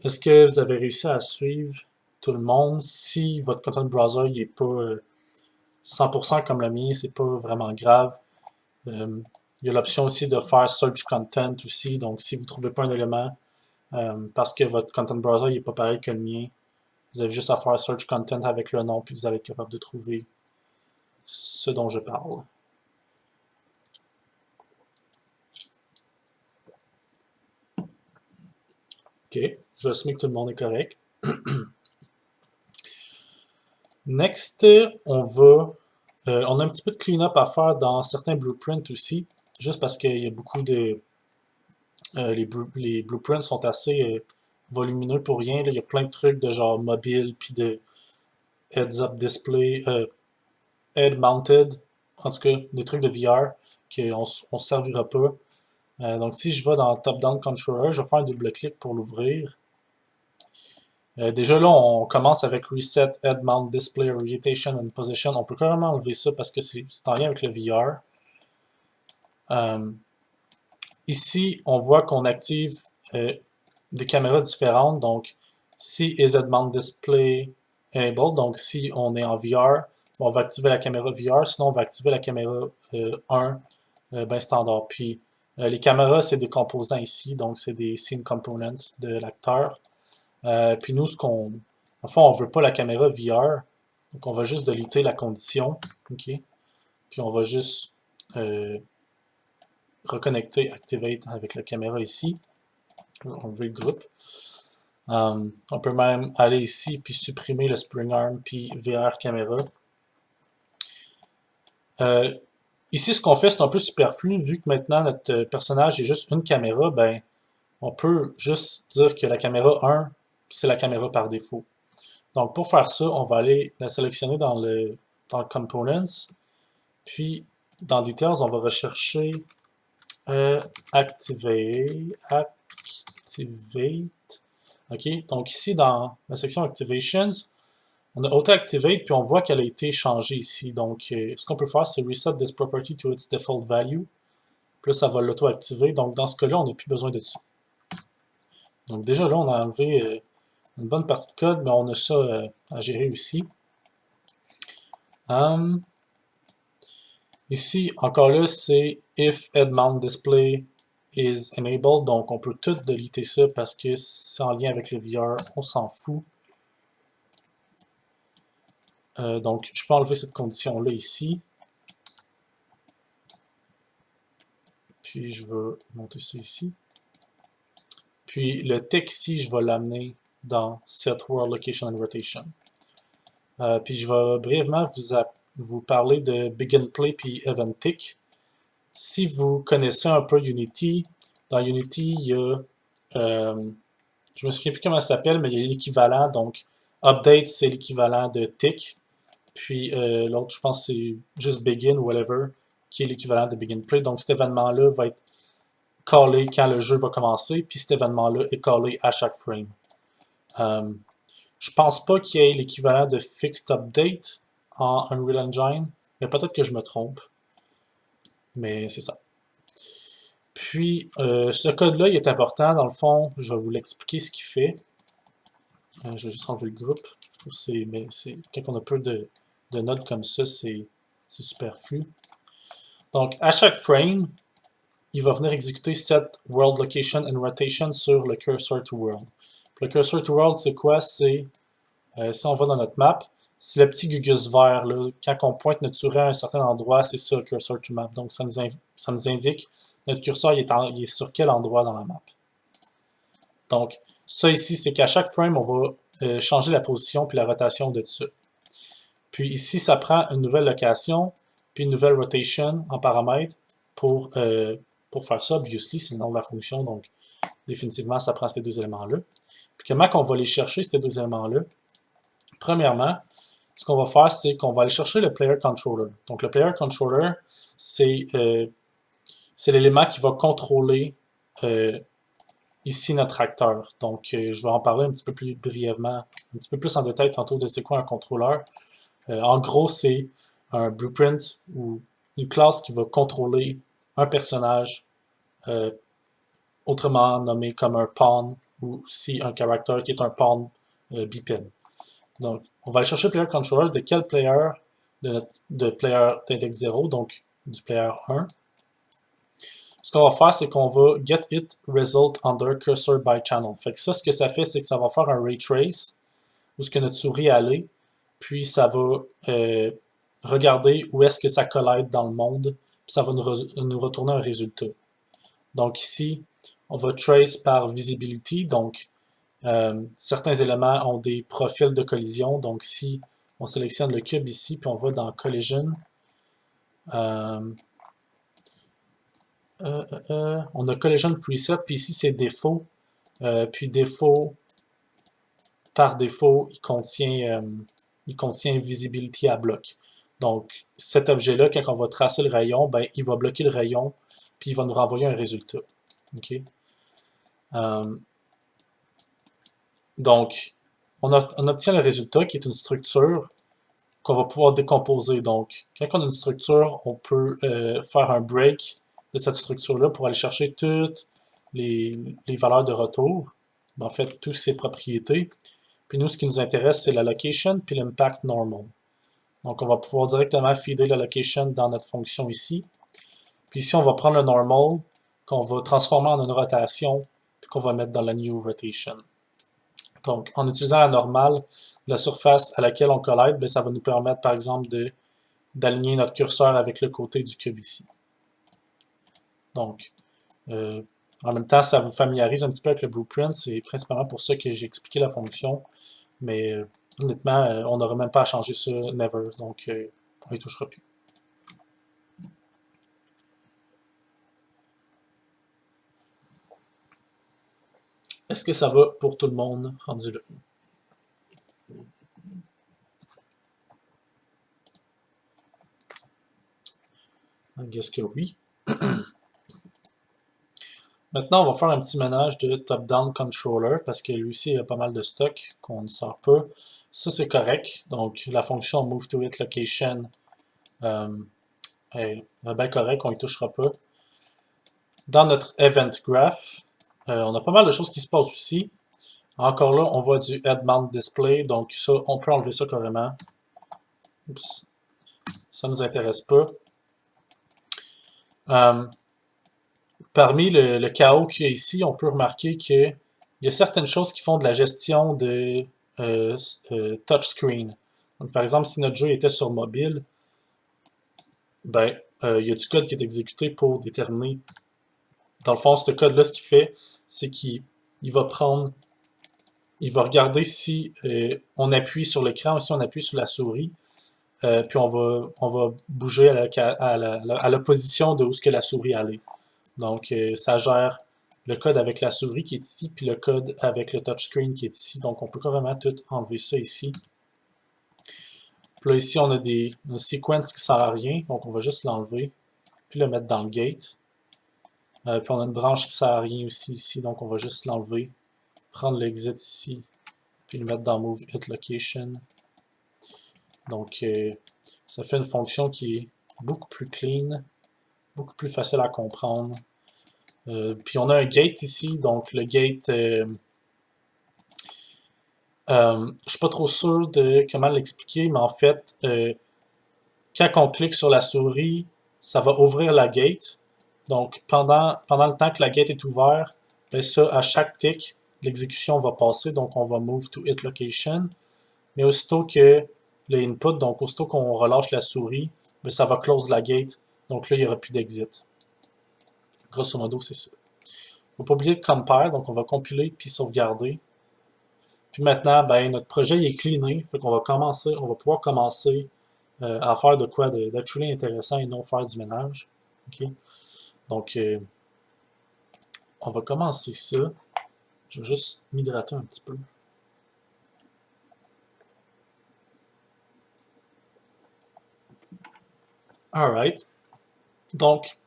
Est-ce que vous avez réussi à suivre tout le monde? Si votre Content Browser n'est pas 100% comme le mien, c'est pas vraiment grave. Il y a l'option aussi de faire Search Content aussi. Donc si vous ne trouvez pas un élément parce que votre Content Browser n'est pas pareil que le mien, vous avez juste à faire Search Content avec le nom puis vous allez être capable de trouver ce dont je parle. OK, je assume que tout le monde est correct. Next, on a un petit peu de clean-up à faire dans certains blueprints aussi, juste parce qu'il y a beaucoup de... les blueprints sont assez volumineux pour rien. Là, il y a plein de trucs de genre mobile, puis de heads-up display, head-mounted, en tout cas, des trucs de VR qu'on ne se servira pas. Donc si je vais dans Top-Down Controller, je vais faire un double-clic pour l'ouvrir. Déjà là, on commence avec Reset, Head Mount, Display, Orientation and Position. On peut carrément enlever ça parce que c'est en lien avec le VR. Ici, on voit qu'on active des caméras différentes. Donc, si is Head Mount Display Enabled, donc si on est en VR, on va activer la caméra VR. Sinon, on va activer la caméra 1, ben standard. Puis, les caméras, c'est des composants ici. Donc, c'est des scene components de l'acteur. Puis nous, en fait, on ne veut pas la caméra VR. Donc, on va juste deleter la condition. OK? Puis, on va juste reconnecter Activate avec la caméra ici. On veut le groupe. On peut même aller ici puis supprimer le Spring Arm puis VR caméra. Ici, ce qu'on fait, c'est un peu superflu. Vu que maintenant, notre personnage est juste une caméra, ben, on peut juste dire que la caméra 1, c'est la caméra par défaut. Donc, pour faire ça, on va aller la sélectionner dans le Components. Puis, dans Details, on va rechercher Activate. OK, donc ici, dans la section Activations, on a Auto-Activate, puis on voit qu'elle a été changée ici. Donc, ce qu'on peut faire, c'est Reset this property to its default value. Puis là, ça va l'auto-activer. Donc, dans ce cas-là, on n'a plus besoin de ça. Donc, déjà là, on a enlevé une bonne partie de code, mais on a ça à gérer aussi. Ici, encore là, c'est if head mount display is enabled. Donc, on peut tout deleter ça parce que c'est en lien avec le VR, on s'en fout. Donc, je peux enlever cette condition-là ici. Puis, je vais monter ça ici. Puis, le tick ici, je vais l'amener dans Set World Location and Rotation. Puis, je vais brièvement vous parler de Begin Play puis Event Tick. Si vous connaissez un peu Unity, dans Unity, il y a... je me souviens plus comment ça s'appelle, mais il y a l'équivalent. Donc, Update, c'est l'équivalent de Tick. Puis l'autre, je pense, c'est juste Begin ou whatever, qui est l'équivalent de Begin Play. Donc, cet événement-là va être callé quand le jeu va commencer, puis cet événement-là est callé à chaque frame. Je pense pas qu'il y ait l'équivalent de Fixed Update en Unreal Engine, mais peut-être que je me trompe. Mais c'est ça. Puis, ce code-là, il est important. Dans le fond, je vais vous l'expliquer ce qu'il fait. Je vais juste enlever le groupe. Je trouve que quand on a peu de nodes comme ça, c'est superflu. Donc, à chaque frame, il va venir exécuter cette World Location and Rotation sur le Cursor to World. Puis le Cursor to World, c'est quoi? C'est, si on va dans notre map, c'est le petit gugus vert. Là. Quand on pointe notre souris à un certain endroit, c'est ça le Cursor to Map. Donc, ça nous indique notre curseur il est sur quel endroit dans la map. Donc, ça ici, c'est qu'à chaque frame, on va changer la position puis la rotation de ça. Puis ici, ça prend une nouvelle location puis une nouvelle rotation en paramètres pour faire ça. Obviously, c'est le nom de la fonction, donc définitivement, ça prend ces deux éléments-là. Puis comment on va les chercher, ces deux éléments-là? Premièrement, ce qu'on va faire, c'est qu'on va aller chercher le Player Controller. Donc, le Player Controller, c'est l'élément qui va contrôler ici notre acteur. Donc, je vais en parler un petit peu plus brièvement, un petit peu plus en détail tantôt de c'est quoi un contrôleur. En gros, c'est un blueprint ou une classe qui va contrôler un personnage, autrement nommé comme un pawn ou si un character qui est un pawn biped. Donc, on va aller chercher le player controller de quel player, de player d'index 0, donc du player 1. Ce qu'on va faire, c'est qu'on va get it result under cursor by channel. Fait que ça, ce que ça fait, c'est que ça va faire un ray trace où ce que notre souris allait, puis ça va regarder où est-ce que ça collide dans le monde, puis ça va nous retourner un résultat. Donc ici, on va trace par visibility, donc certains éléments ont des profils de collision, donc si on sélectionne le cube ici, puis on va dans Collision, on a Collision Preset, puis ici c'est défaut, puis défaut, par défaut, il contient Visibility à bloc. Donc cet objet-là, quand on va tracer le rayon, ben, il va bloquer le rayon, puis il va nous renvoyer un résultat. Okay? Donc, on obtient le résultat qui est une structure qu'on va pouvoir décomposer. Donc, quand on a une structure, on peut faire un break de cette structure-là pour aller chercher toutes les valeurs de retour, en fait, toutes ses propriétés. Puis nous, ce qui nous intéresse, c'est la location puis l'impact normal. Donc, on va pouvoir directement feeder la location dans notre fonction ici. Puis ici, on va prendre le normal qu'on va transformer en une rotation puis qu'on va mettre dans la new rotation. Donc, en utilisant la normale, la surface à laquelle on collide, bien, ça va nous permettre, par exemple, d'aligner notre curseur avec le côté du cube ici. Donc, en même temps, ça vous familiarise un petit peu avec le blueprint. C'est principalement pour ça que j'ai expliqué la fonction. Mais honnêtement, on n'aura même pas à changer ça, never. Donc, on n'y touchera plus. Est-ce que ça va pour tout le monde rendu là? I guess que oui. Maintenant, on va faire un petit ménage de top-down controller parce que lui aussi, il y a pas mal de stock qu'on ne sort pas. Ça, c'est correct. Donc, la fonction move to it location est bien correct, on n'y touchera pas. Dans notre event graph, on a pas mal de choses qui se passent aussi. Encore là, on voit du head mount display, donc ça, on peut enlever ça carrément. Oups. Ça ne nous intéresse pas. Parmi le chaos qu'il y a ici, on peut remarquer qu'il y a certaines choses qui font de la gestion de touchscreen. Par exemple, si notre jeu était sur mobile, ben, il y a du code qui est exécuté pour déterminer. Dans le fond, ce code-là, ce qu'il fait, c'est qu'il va prendre, il va regarder si on appuie sur l'écran ou si on appuie sur la souris, puis on va bouger à la position de où ce que la souris allait. Donc, ça gère le code avec la souris qui est ici, puis le code avec le touchscreen qui est ici. Donc, on peut carrément tout enlever ça ici. Puis là, ici, on a une sequence qui ne sert à rien, donc on va juste l'enlever, puis le mettre dans le gate. Puis on a une branche qui ne sert à rien aussi ici, donc on va juste l'enlever, prendre l'exit ici, puis le mettre dans Move It Location. Donc, ça fait une fonction qui est beaucoup plus clean, beaucoup plus facile à comprendre. Puis on a un gate ici, donc le gate, je suis pas trop sûr de comment l'expliquer, mais en fait, quand on clique sur la souris, ça va ouvrir la gate. Donc pendant le temps que la gate est ouverte, ben ça, à chaque tick, l'exécution va passer, donc on va move to hit location. Mais aussitôt que le input, donc aussitôt qu'on relâche la souris, ben ça va close la gate. Donc là, il n'y aura plus d'exit. Grosso modo, c'est ça. Faut pas oublier de compile, donc on va compiler puis sauvegarder. Puis maintenant, ben, notre projet il est cleané, fait qu'on va pouvoir commencer à faire de quoi d'actually intéressant et non faire du ménage. Okay? Donc, on va commencer ça. Je vais juste m'hydrater un petit peu. Alright. Donc,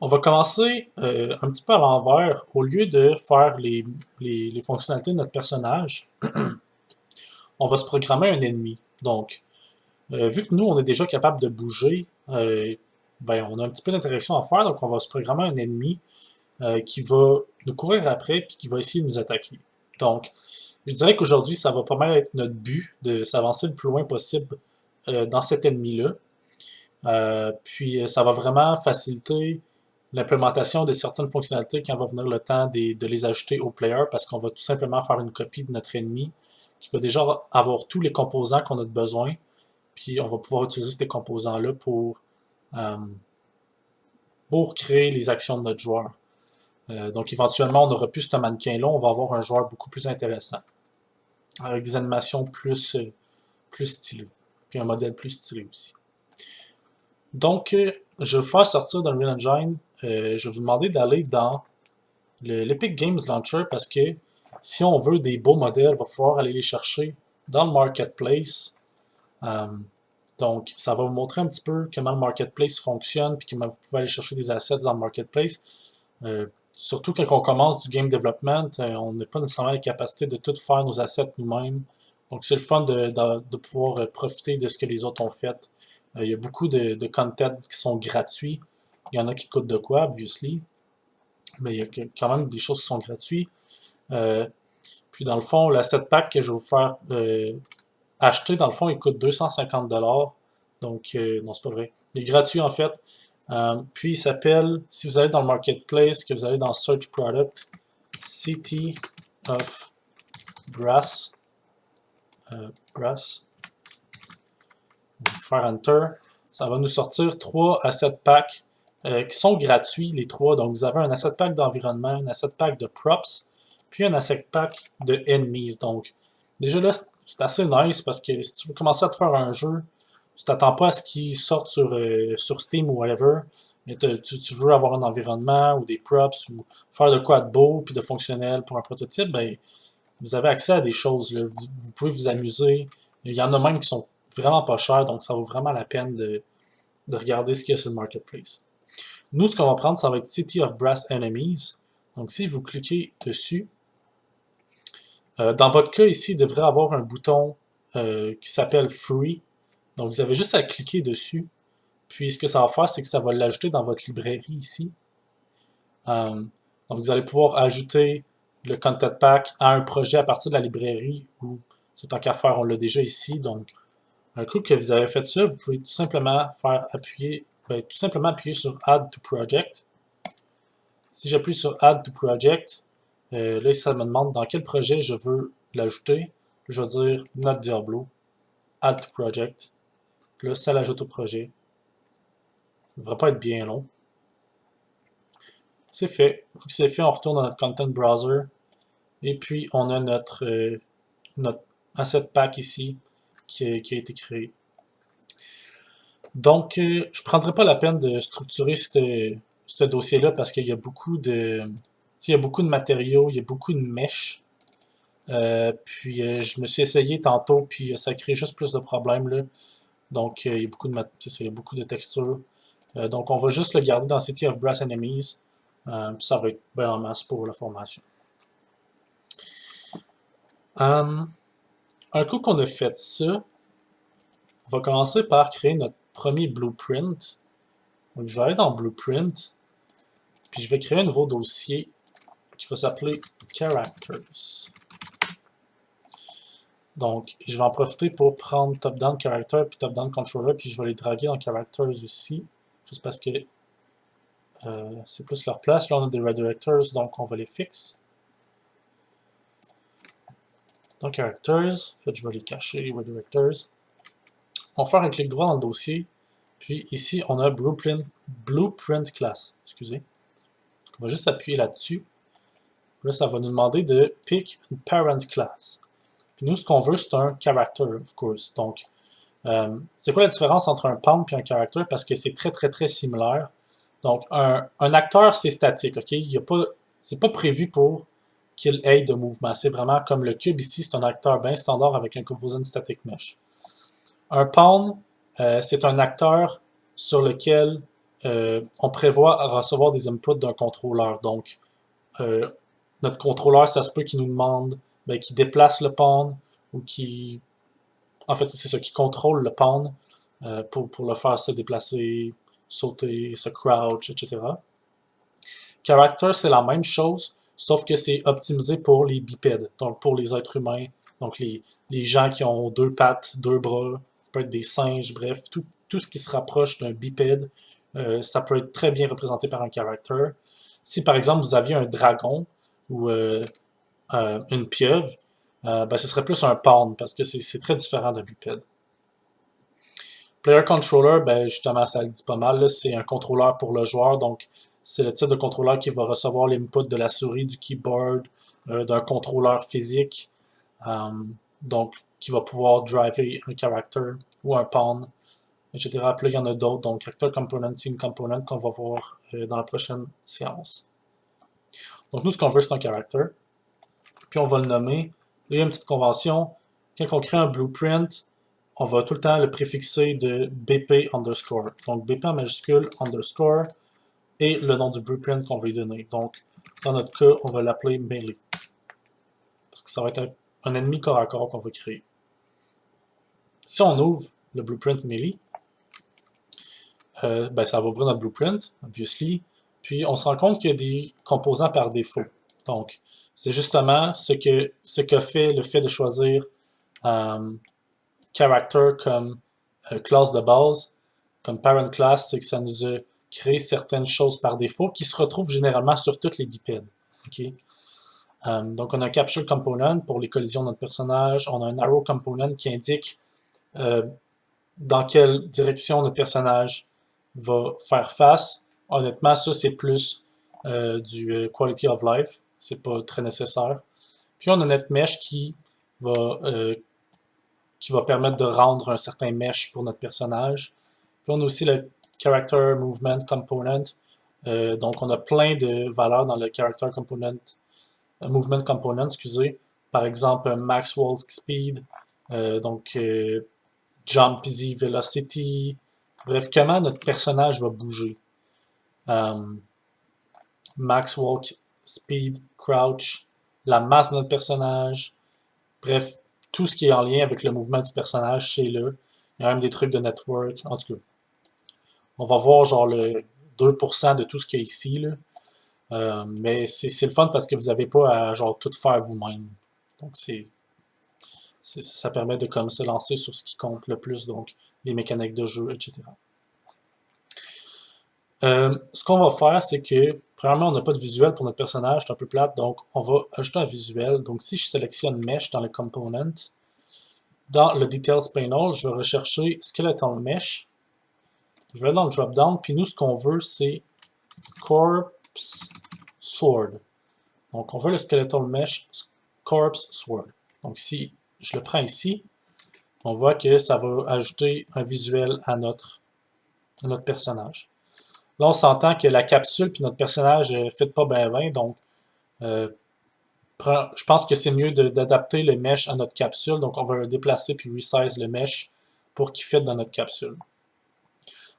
on va commencer un petit peu à l'envers. Au lieu de faire les fonctionnalités de notre personnage, on va se programmer un ennemi. Donc, vu que nous, on est déjà capable de bouger, ben, on a un petit peu d'interaction à faire, donc on va se programmer un ennemi qui va nous courir après et qui va essayer de nous attaquer. Donc, je dirais qu'aujourd'hui, ça va pas mal être notre but de s'avancer le plus loin possible dans cet ennemi-là. Puis, ça va vraiment faciliter l'implémentation de certaines fonctionnalités quand va venir le temps de les ajouter au player parce qu'on va tout simplement faire une copie de notre ennemi qui va déjà avoir tous les composants qu'on a besoin. Puis on va pouvoir utiliser ces composants-là pour créer les actions de notre joueur. Donc éventuellement, on n'aura plus ce mannequin-là, on va avoir un joueur beaucoup plus intéressant, avec des animations plus stylées, puis un modèle plus stylé aussi. Donc, je vais faire sortir d'Unreal Engine, je vais vous demander d'aller dans l'Epic Games Launcher parce que si on veut des beaux modèles, il va falloir aller les chercher dans le Marketplace. Donc, ça va vous montrer un petit peu comment le Marketplace fonctionne puis comment vous pouvez aller chercher des assets dans le Marketplace. Surtout quand on commence du game development, on n'a pas nécessairement la capacité de tout faire nos assets nous-mêmes. Donc, c'est le fun de pouvoir profiter de ce que les autres ont fait. Il y a beaucoup de content qui sont gratuits. Il y en a qui coûtent de quoi, obviously. Mais il y a quand même des choses qui sont gratuites. Puis dans le fond, l'asset pack que je vais vous faire acheter, dans le fond, il coûte 250$. Donc, non, c'est pas vrai. Il est gratuit en fait. Puis il s'appelle, si vous allez dans le Marketplace, que vous allez dans Search Product, City of Brass. Brass. On va faire Enter. Ça va nous sortir 3 asset packs qui sont gratuits, les 3. Donc, vous avez un asset pack d'environnement, un asset pack de props, puis un asset pack de enemies. Donc, déjà là, c'est assez nice parce que si tu veux commencer à te faire un jeu, tu t'attends pas à ce qu'il sorte sur Steam ou whatever, mais tu veux avoir un environnement ou des props ou faire de quoi de beau puis de fonctionnel pour un prototype, ben, vous avez accès à des choses. Là. Vous pouvez vous amuser. Il y en a même qui sont vraiment pas chers, donc ça vaut vraiment la peine de regarder ce qu'il y a sur le Marketplace. Nous, ce qu'on va prendre, ça va être City of Brass Enemies. Donc, si vous cliquez dessus, dans votre cas ici, il devrait avoir un bouton qui s'appelle Free. Donc, vous avez juste à cliquer dessus. Puis, ce que ça va faire, c'est que ça va l'ajouter dans votre librairie ici. Donc, vous allez pouvoir ajouter le Content Pack à un projet à partir de la librairie ou, c'est tant qu'à faire, on l'a déjà ici. Donc, un coup que vous avez fait ça, vous pouvez tout simplement appuyer sur Add to Project. Si j'appuie sur Add to Project, là, ça me demande dans quel projet je veux l'ajouter. Je vais dire Not Diablo. Add to Project. Puis là, ça l'ajoute au projet. Ça ne devrait pas être bien long. C'est fait. Une fois que c'est fait, on retourne dans notre Content Browser. Et puis, on a notre asset pack ici qui a été créé. Donc, je ne prendrai pas la peine de structurer ce dossier-là parce qu'il y a beaucoup de matériaux, il y a beaucoup de mèches. Puis, je me suis essayé tantôt, puis ça crée juste plus de problèmes, là. Donc, il y a beaucoup de textures. Donc, on va juste le garder dans City of Brass Enemies. Puis ça va être bien en masse pour la formation. Un coup qu'on a fait ça, on va commencer par créer notre premier blueprint. Donc, je vais aller dans Blueprint, puis je vais créer un nouveau dossier qui va s'appeler Characters. Donc, je vais en profiter pour prendre Top-Down Character puis Top-Down Controller, puis je vais les draguer dans Characters aussi, juste parce que c'est plus leur place. Là, on a des redirectors, donc on va les fixer. Dans Characters, en fait, je vais les cacher, les redirectors. On va faire un clic droit dans le dossier, puis ici, on a Blueprint Class. Excusez. On va juste appuyer là-dessus. Là, ça va nous demander de pick une parent class. Puis nous, ce qu'on veut, c'est un character, of course. Donc, c'est quoi la différence entre un pawn et un character? Parce que c'est très, très, très similaire. Donc, un acteur, c'est statique, OK? C'est pas prévu pour qu'il ait de mouvement. C'est vraiment comme le cube ici, c'est un acteur bien standard avec un composant static mesh. Un pawn, c'est un acteur sur lequel on prévoit recevoir des inputs d'un contrôleur. Donc, notre contrôleur, ça se peut qu'il nous demande qu'il déplace le pawn ou qui, en fait, c'est ça, qui contrôle le pawn pour le faire se déplacer, sauter, se crouch, etc. Character, c'est la même chose, sauf que c'est optimisé pour les bipèdes, donc pour les êtres humains, donc les gens qui ont 2 pattes, 2 bras, ça peut être des singes, bref, tout ce qui se rapproche d'un bipède, ça peut être très bien représenté par un character. Si par exemple vous aviez un dragon ou une pieuvre, ce serait plus un pawn parce que c'est très différent d'un bipède. Player Controller, justement, ça le dit pas mal, c'est un contrôleur pour le joueur, donc c'est le type de contrôleur qui va recevoir l'input de la souris, du keyboard, d'un contrôleur physique, donc qui va pouvoir driver un character ou un pawn, etc. Puis là, il y en a d'autres, donc Actor Component, Scene Component, qu'on va voir dans la prochaine séance. Donc nous, ce qu'on veut, c'est un character. Puis on va le nommer. Là, il y a une petite convention. Quand on crée un blueprint, on va tout le temps le préfixer de BP underscore. Donc BP en majuscule underscore et le nom du blueprint qu'on veut lui donner. Donc, dans notre cas, on va l'appeler melee. Parce que ça va être un ennemi corps à corps qu'on va créer. Si on ouvre le blueprint melee, ça va ouvrir notre blueprint, obviously. Puis on se rend compte qu'il y a des composants par défaut. Donc, c'est justement ce que fait le fait de choisir character comme classe de base, comme parent class, c'est que ça nous a créé certaines choses par défaut qui se retrouvent généralement sur toutes les bipèdes. Okay? Donc, on a un capture component pour les collisions de notre personnage. On a un arrow component qui indique dans quelle direction notre personnage va faire face. Honnêtement, ça, c'est plus du quality of life. C'est pas très nécessaire. Puis, on a notre mesh qui va permettre de rendre un certain mesh pour notre personnage. Puis, on a aussi le character movement component. Donc, on a plein de valeurs dans le character component, movement component, excusez. Par exemple, max walk speed, jump easy velocity. Bref, comment notre personnage va bouger. Max walk speed, crouch, la masse de notre personnage. Bref, tout ce qui est en lien avec le mouvement du personnage chez le. Il y a même des trucs de network. En tout cas, on va voir genre le 2% de tout ce qu'il y a ici. Là. Mais c'est le fun parce que vous n'avez pas à genre tout faire vous-même. Donc ça permet de comme se lancer sur ce qui compte le plus, donc les mécaniques de jeu, etc. Ce qu'on va faire, c'est que premièrement, on n'a pas de visuel pour notre personnage, c'est un peu plate, donc on va ajouter un visuel. Donc si je sélectionne Mesh dans le component, dans le Details Panel, je vais rechercher Skeletal Mesh. Je vais aller dans le drop-down, puis nous, ce qu'on veut, c'est Corpse Sword. Donc, on veut le Skeletal Mesh Corpse Sword. Donc, si je le prends ici, on voit que ça va ajouter un visuel à notre personnage. Là, on s'entend que la capsule puis notre personnage ne fit pas bien, donc je pense que c'est mieux d'adapter le mesh à notre capsule. Donc, on va le déplacer puis resize le mesh pour qu'il fit dans notre capsule.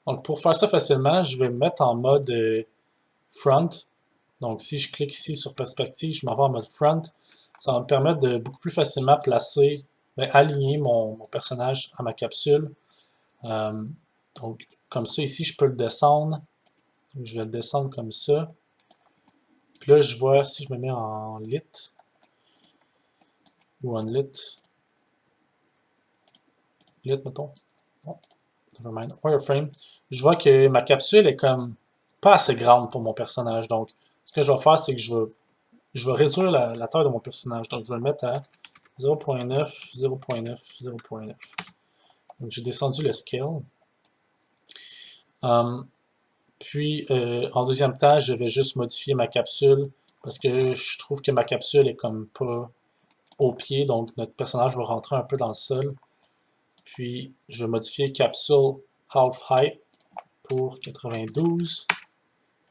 Donc, pour faire ça facilement, je vais me mettre en mode front. Donc, si je clique ici sur perspective, je m'en vais en mode front. Ça va me permettre de beaucoup plus facilement placer, aligner mon personnage à ma capsule. Donc, comme ça, ici, je peux le descendre. Je vais le descendre comme ça. Puis là, je vois, si je me mets en lit, ou en lit, mettons. Non, nevermind. Wireframe. Je vois que ma capsule est comme pas assez grande pour mon personnage. Donc, ce que je vais faire, c'est que je vais réduire la taille de mon personnage. Donc, je vais le mettre à 0.9, 0.9, 0.9. Donc, j'ai descendu le scale. Puis, en deuxième temps, je vais juste modifier ma capsule parce que je trouve que ma capsule est comme pas au pied, donc notre personnage va rentrer un peu dans le sol. Puis, je vais modifier capsule half height pour 92,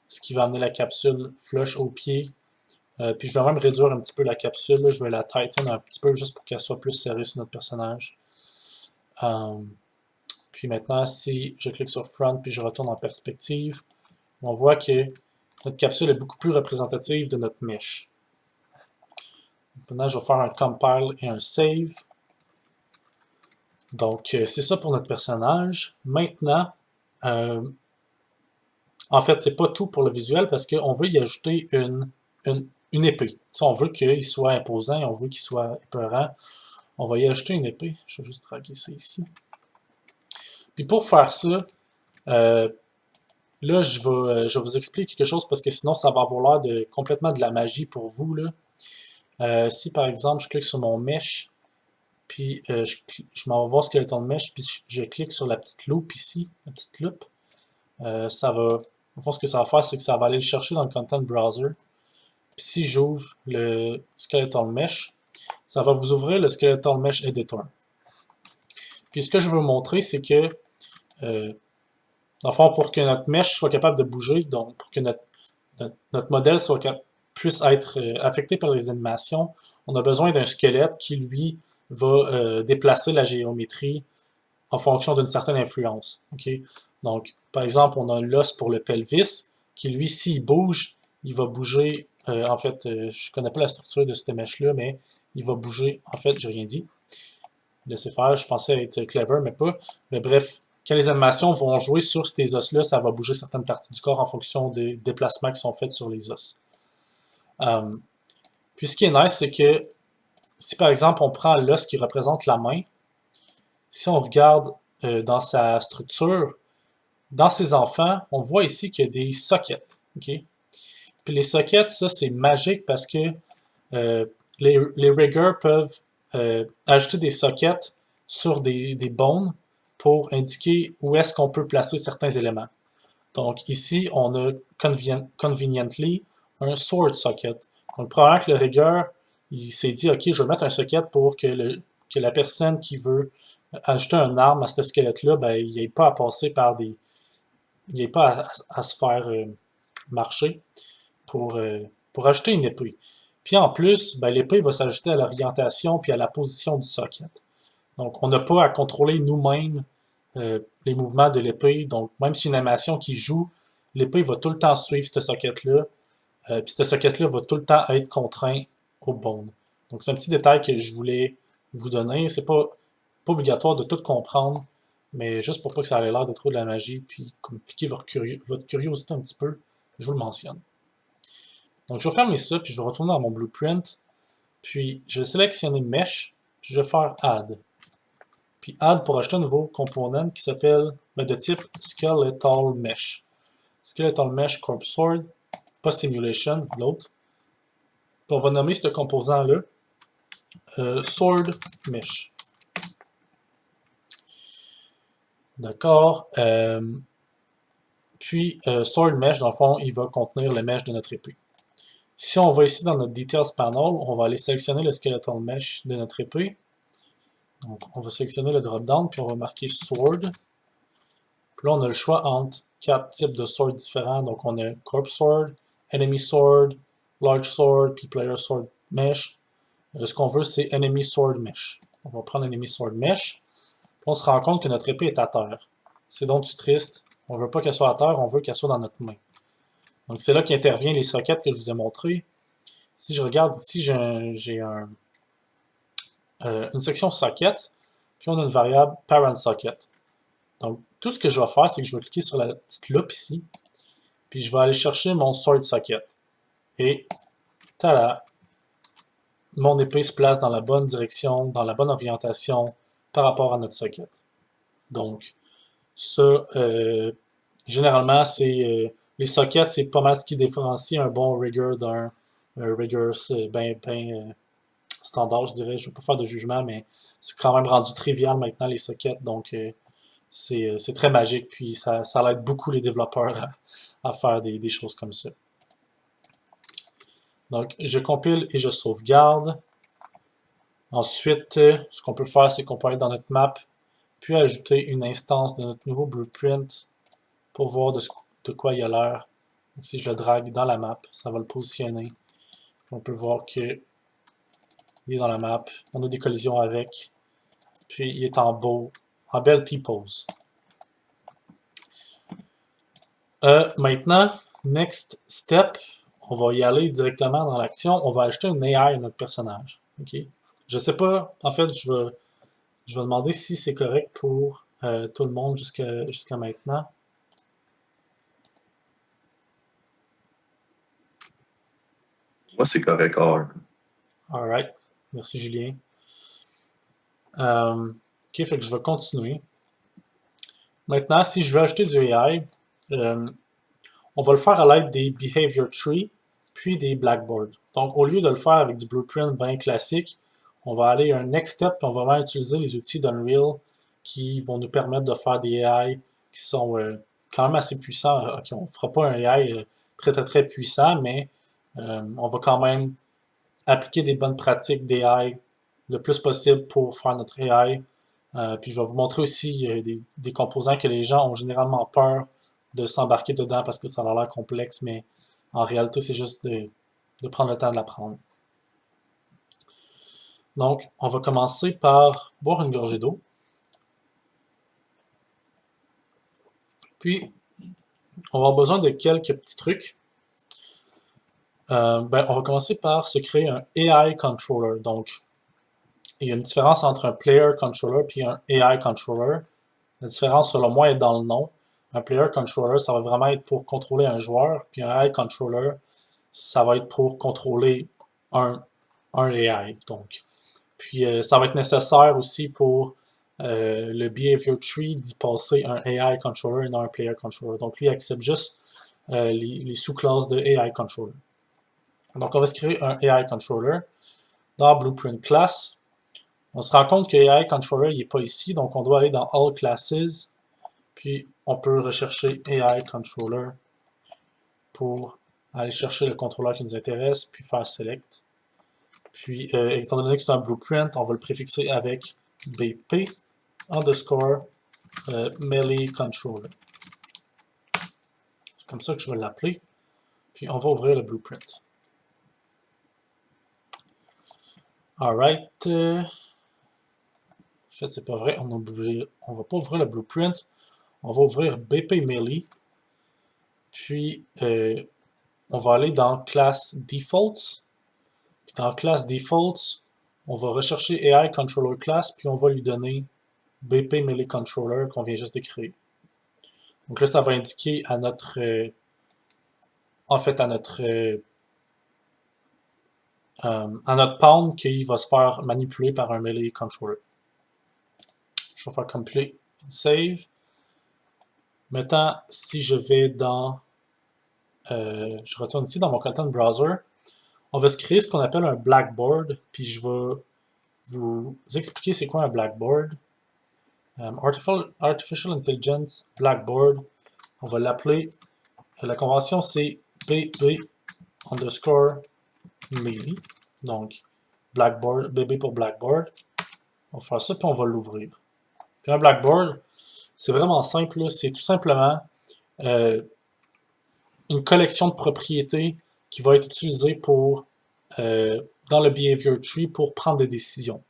ce qui va amener la capsule flush au pied. Puis, je vais même réduire un petit peu la capsule. Là, je vais la tighten un petit peu juste pour qu'elle soit plus serrée sur notre personnage. Puis maintenant, si je clique sur Front puis je retourne en perspective, on voit que notre capsule est beaucoup plus représentative de notre mesh. Maintenant, je vais faire un compile et un save. Donc, c'est ça pour notre personnage. Maintenant, en fait, c'est pas tout pour le visuel parce qu'on veut y ajouter une épée. On veut qu'il soit imposant et on veut qu'il soit épeurant. On va y ajouter une épée. Je vais juste draguer ça ici. Puis pour faire ça, là, je vais vous expliquer quelque chose parce que sinon, ça va avoir l'air complètement de la magie pour vous. Là. Si par exemple, je clique sur mon mesh, puis je m'en vais voir Skeletal Mesh, puis je clique sur la petite loupe ici, la petite loupe, ça va, en fait, ce que ça va faire, c'est que ça va aller le chercher dans le Content Browser. Puis si j'ouvre le Skeletal Mesh, ça va vous ouvrir le Skeletal Mesh Editor. Puis ce que je veux vous montrer, c'est que dans le fond, pour que notre mesh soit capable de bouger, donc pour que notre modèle puisse être affecté par les animations, on a besoin d'un squelette qui, lui, va déplacer la géométrie en fonction d'une certaine influence. Okay? Donc, par exemple, on a l'os pour le pelvis, qui, lui, s'il bouge, il va bouger, en fait, je ne connais pas la structure de ce mesh-là, mais il va bouger, en fait, j'ai rien dit. Laissez faire, je pensais être clever, mais pas. Mais bref, quand les animations vont jouer sur ces os-là, ça va bouger certaines parties du corps en fonction des déplacements qui sont faits sur les os. Puis ce qui est nice, c'est que si par exemple on prend l'os qui représente la main, si on regarde dans sa structure, dans ses enfants, on voit ici qu'il y a des sockets. Okay? Puis les sockets, ça c'est magique parce que les riggers peuvent ajouter des sockets sur des bones pour indiquer où est-ce qu'on peut placer certains éléments. Donc ici, on a conveniently un sword socket. Donc probablement que le rigger, il s'est dit, ok, je vais mettre un socket pour que la personne qui veut ajouter un arme à ce squelette-là, ben, il n'ait pas à passer par il n'ait pas à se faire marcher pour ajouter une épée. Puis en plus, ben, l'épée va s'ajouter à l'orientation puis à la position du socket. Donc on n'a pas à contrôler nous-mêmes les mouvements de l'épée. Donc même si une animation qui joue, l'épée va tout le temps suivre ce socket-là. Puis ce socket-là va tout le temps être contraint au bone. Donc c'est un petit détail que je voulais vous donner. C'est pas obligatoire de tout comprendre, mais juste pour pas que ça ait l'air de trop de la magie, puis comme piquer votre curiosité un petit peu, je vous le mentionne. Donc je vais fermer ça, puis je vais retourner dans mon blueprint, puis je vais sélectionner Mesh, puis je vais faire Add. Puis Add pour ajouter un nouveau component qui s'appelle de type Skeletal Mesh. Skeletal Mesh Corpse Sword, pas Simulation, l'autre. On va nommer ce composant-là Sword Mesh. D'accord. Puis, Sword Mesh, dans le fond, il va contenir le mesh de notre épée. Si on va ici dans notre Details Panel, on va aller sélectionner le Skeletal Mesh de notre épée. Donc, on va sélectionner le drop-down, puis on va marquer Sword. Puis là, on a le choix entre 4 types de swords différents. Donc, on a Corp Sword, Enemy Sword, Large Sword, puis Player Sword Mesh. Ce qu'on veut, c'est Enemy Sword Mesh. On va prendre Enemy Sword Mesh. Puis on se rend compte que notre épée est à terre. C'est donc triste. On veut pas qu'elle soit à terre, on veut qu'elle soit dans notre main. Donc, c'est là qu'intervient les sockets que je vous ai montrés. Si je regarde ici, j'ai une section Sockets, puis on a une variable Parent Socket. Donc, tout ce que je vais faire, c'est que je vais cliquer sur la petite loupe ici, puis je vais aller chercher mon Sword Socket. Et, tada! Mon épée se place dans la bonne direction, dans la bonne orientation par rapport à notre socket. Donc, ça, généralement, les sockets, c'est pas mal ce qui différencie un bon rigger d'un rigger bien standard, je dirais. Je ne veux pas faire de jugement, mais c'est quand même rendu trivial maintenant, les sockets. Donc, c'est très magique, puis ça aide beaucoup les développeurs à faire des choses comme ça. Donc, je compile et je sauvegarde. Ensuite, ce qu'on peut faire, c'est qu'on peut aller dans notre map, puis ajouter une instance de notre nouveau blueprint pour voir de quoi il a l'air. Si je le drague dans la map, ça va le positionner. On peut voir qu'il est dans la map. On a des collisions avec. Puis il est en belle T-pose. Maintenant, next step, on va y aller directement dans l'action. On va ajouter une AI à notre personnage. OK? Je sais pas, en fait, je vais demander si c'est correct pour tout le monde jusqu'à maintenant. Moi, c'est correct. Alright. Merci, Julien. OK, fait que je vais continuer. Maintenant, si je veux ajouter du AI, on va le faire à l'aide des Behavior Tree, puis des Blackboard. Donc, au lieu de le faire avec du blueprint bien classique, on va aller à un next step, puis on va vraiment utiliser les outils d'Unreal qui vont nous permettre de faire des AI qui sont quand même assez puissants. OK, on ne fera pas un AI très puissant, mais on va quand même appliquer des bonnes pratiques d'AI le plus possible pour faire notre AI. Puis je vais vous montrer aussi des composants que les gens ont généralement peur de s'embarquer dedans parce que ça a l'air complexe, mais en réalité, c'est juste de prendre le temps de l'apprendre. Donc, on va commencer par boire une gorgée d'eau. Puis, on va avoir besoin de quelques petits trucs. On va commencer par se créer un AI controller. Donc, il y a une différence entre un player controller et un AI controller. La différence, selon moi, est dans le nom. Un player controller, ça va vraiment être pour contrôler un joueur, puis un AI controller, ça va être pour contrôler un AI. Donc, puis ça va être nécessaire aussi pour le behavior tree d'y passer un AI controller et non un player controller. Donc, lui accepte juste les sous-classes de AI controller. Donc, on va se créer un AI controller dans Blueprint Class. On se rend compte que AI Controller n'est pas ici, donc on doit aller dans All Classes, puis on peut rechercher AI Controller pour aller chercher le contrôleur qui nous intéresse, puis faire Select. Puis, étant donné que c'est un blueprint, on va le préfixer avec BP underscore Melee Controller. C'est comme ça que je vais l'appeler. Puis, on va ouvrir le blueprint. Alright. En fait, c'est pas vrai. On va pas ouvrir le blueprint. On va ouvrir BP Melee. Puis, on va aller dans Class Defaults. Puis dans Class Defaults, on va rechercher AI Controller Class, puis on va lui donner BP Melee Controller qu'on vient juste de créer. Donc là, ça va indiquer à notre... à notre pawn qu'il va se faire manipuler par un Melee Controller. Je vais faire Complete Save. Maintenant, si je vais dans... je retourne ici dans mon Content Browser. On va se créer ce qu'on appelle un Blackboard, puis je vais vous expliquer c'est quoi un Blackboard. Artificial Intelligence Blackboard, on va l'appeler, la convention c'est BB underscore Melee, donc Blackboard, BB pour Blackboard. On va faire ça, puis on va l'ouvrir. Puis un Blackboard, c'est vraiment simple, c'est tout simplement une collection de propriétés qui va être utilisée pour, dans le behavior tree pour prendre des décisions.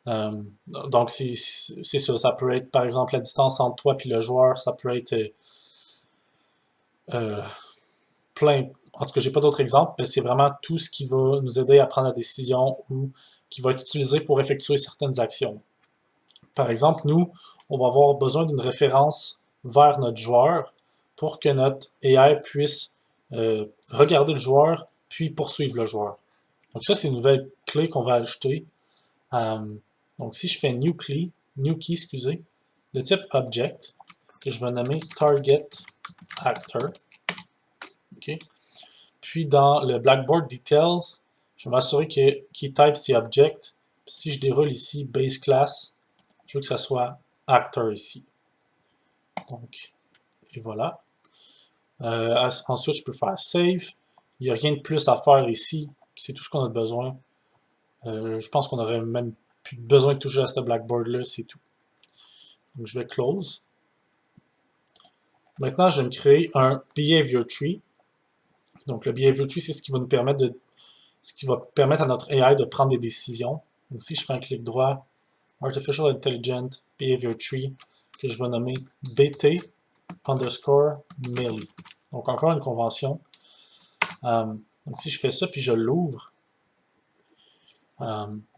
Donc, c'est ça. Ça peut être, par exemple, la distance entre toi et le joueur. Ça peut être plein. En tout cas, j'ai pas d'autres exemples, mais c'est vraiment tout ce qui va nous aider à prendre la décision ou qui va être utilisé pour effectuer certaines actions. Par exemple, nous, on va avoir besoin d'une référence vers notre joueur pour que notre AI puisse regarder le joueur puis poursuivre le joueur. Donc ça, c'est une nouvelle clé qu'on va ajouter. Donc si je fais new key, excusez, de type object, que je vais nommer target actor. OK. Puis dans le Blackboard details, je vais m'assurer que keyType c'est object. Puis si je déroule ici base class, je veux que ça soit actor ici. Donc, et voilà. Ensuite, je peux faire save. Il n'y a rien de plus à faire ici. C'est tout ce qu'on a besoin. Je pense qu'on aurait même plus besoin de toucher à ce Blackboard-là, c'est tout. Donc, je vais close. Maintenant, je vais me créer un behavior tree. Donc, le behavior tree, c'est ce qui va nous permettre à notre AI de prendre des décisions. Donc, si je fais un clic droit, Artificial Intelligent Behavior Tree, que je vais nommer BT underscore Melee. Donc, encore une convention. Donc, si je fais ça, puis je l'ouvre,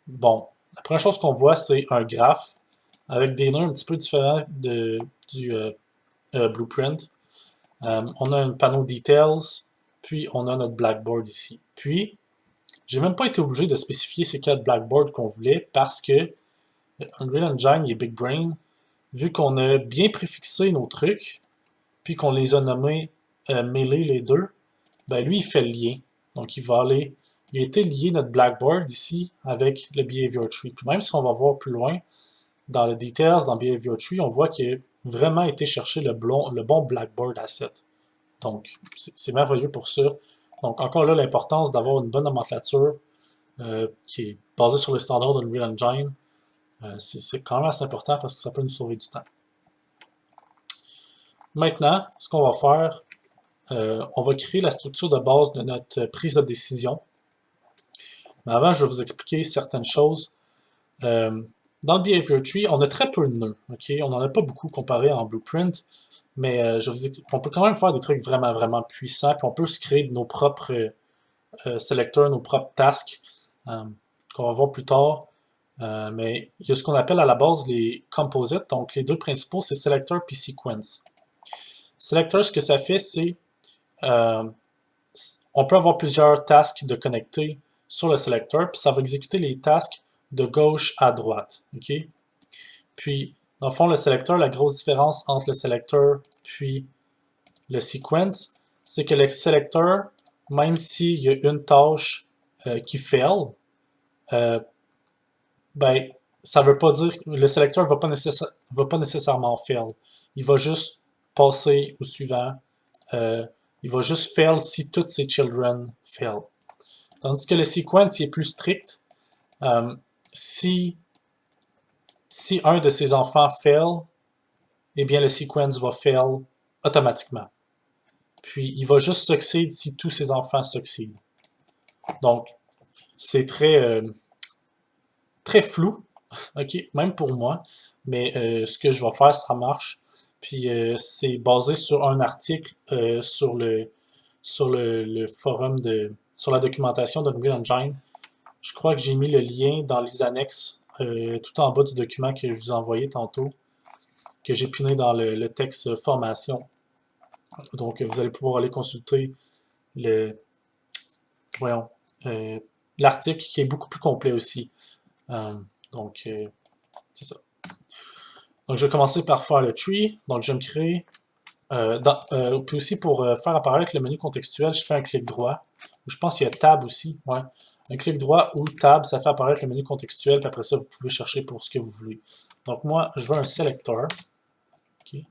bon, la première chose qu'on voit, c'est un graphe avec des nœuds un petit peu différents du blueprint. On a un panneau Details, puis on a notre Blackboard ici. Puis, j'ai même pas été obligé de spécifier c'est quel Blackboard qu'on voulait parce que Unreal Engine et Big Brain, vu qu'on a bien préfixé nos trucs, puis qu'on les a nommés Melee les deux, ben lui il fait le lien. Donc il a été lié notre Blackboard ici avec le Behavior Tree. Puis même si on va voir plus loin, dans le Details, dans Behavior Tree, on voit qu'il a vraiment été chercher le bon Blackboard asset. Donc c'est merveilleux pour ça. Donc encore là, l'importance d'avoir une bonne nomenclature qui est basée sur les standards de Unreal Engine. C'est quand même assez important parce que ça peut nous sauver du temps. Maintenant, ce qu'on va faire, on va créer la structure de base de notre prise de décision. Mais avant, je vais vous expliquer certaines choses. Dans le Behavior Tree, on a très peu de nœuds. Okay? On n'en a pas beaucoup comparé en Blueprint, mais on peut quand même faire des trucs vraiment, vraiment puissants. Puis on peut se créer nos propres sélecteurs, nos propres tasks, qu'on va voir plus tard. Mais il y a ce qu'on appelle à la base les composites. Donc, les deux principaux, c'est selector puis sequence. Selector, ce que ça fait, c'est on peut avoir plusieurs tasks de connecter sur le selector, puis ça va exécuter les tasks de gauche à droite. Okay? Puis, dans le fond, le selector, la grosse différence entre le selector puis le sequence, c'est que le selector, même s'il y a une tâche qui fail, ben, ça veut pas dire que le selector va pas nécessairement fail. Il va juste passer au suivant. Il va juste fail si tous ses children fail. Tandis que le sequence est plus strict. Si un de ses enfants fail, eh bien le sequence va fail automatiquement. Puis il va juste succeed si tous ses enfants succeed. Donc, c'est très flou, ok, même pour moi, mais ce que je vais faire, ça marche. Puis c'est basé sur un article sur le forum sur la documentation d'Unreal Engine. Je crois que j'ai mis le lien dans les annexes tout en bas du document que je vous ai envoyé tantôt, que j'ai piné dans le texte formation. Donc vous allez pouvoir aller consulter l'article qui est beaucoup plus complet aussi. Donc, c'est ça. Donc, je vais commencer par faire le tree. Donc, je vais me créer. Puis aussi, pour faire apparaître le menu contextuel, je fais un clic droit. Je pense qu'il y a Tab aussi. Ouais. Un clic droit ou Tab, ça fait apparaître le menu contextuel. Puis après ça, vous pouvez chercher pour ce que vous voulez. Donc moi, je veux un sélecteur. Okay.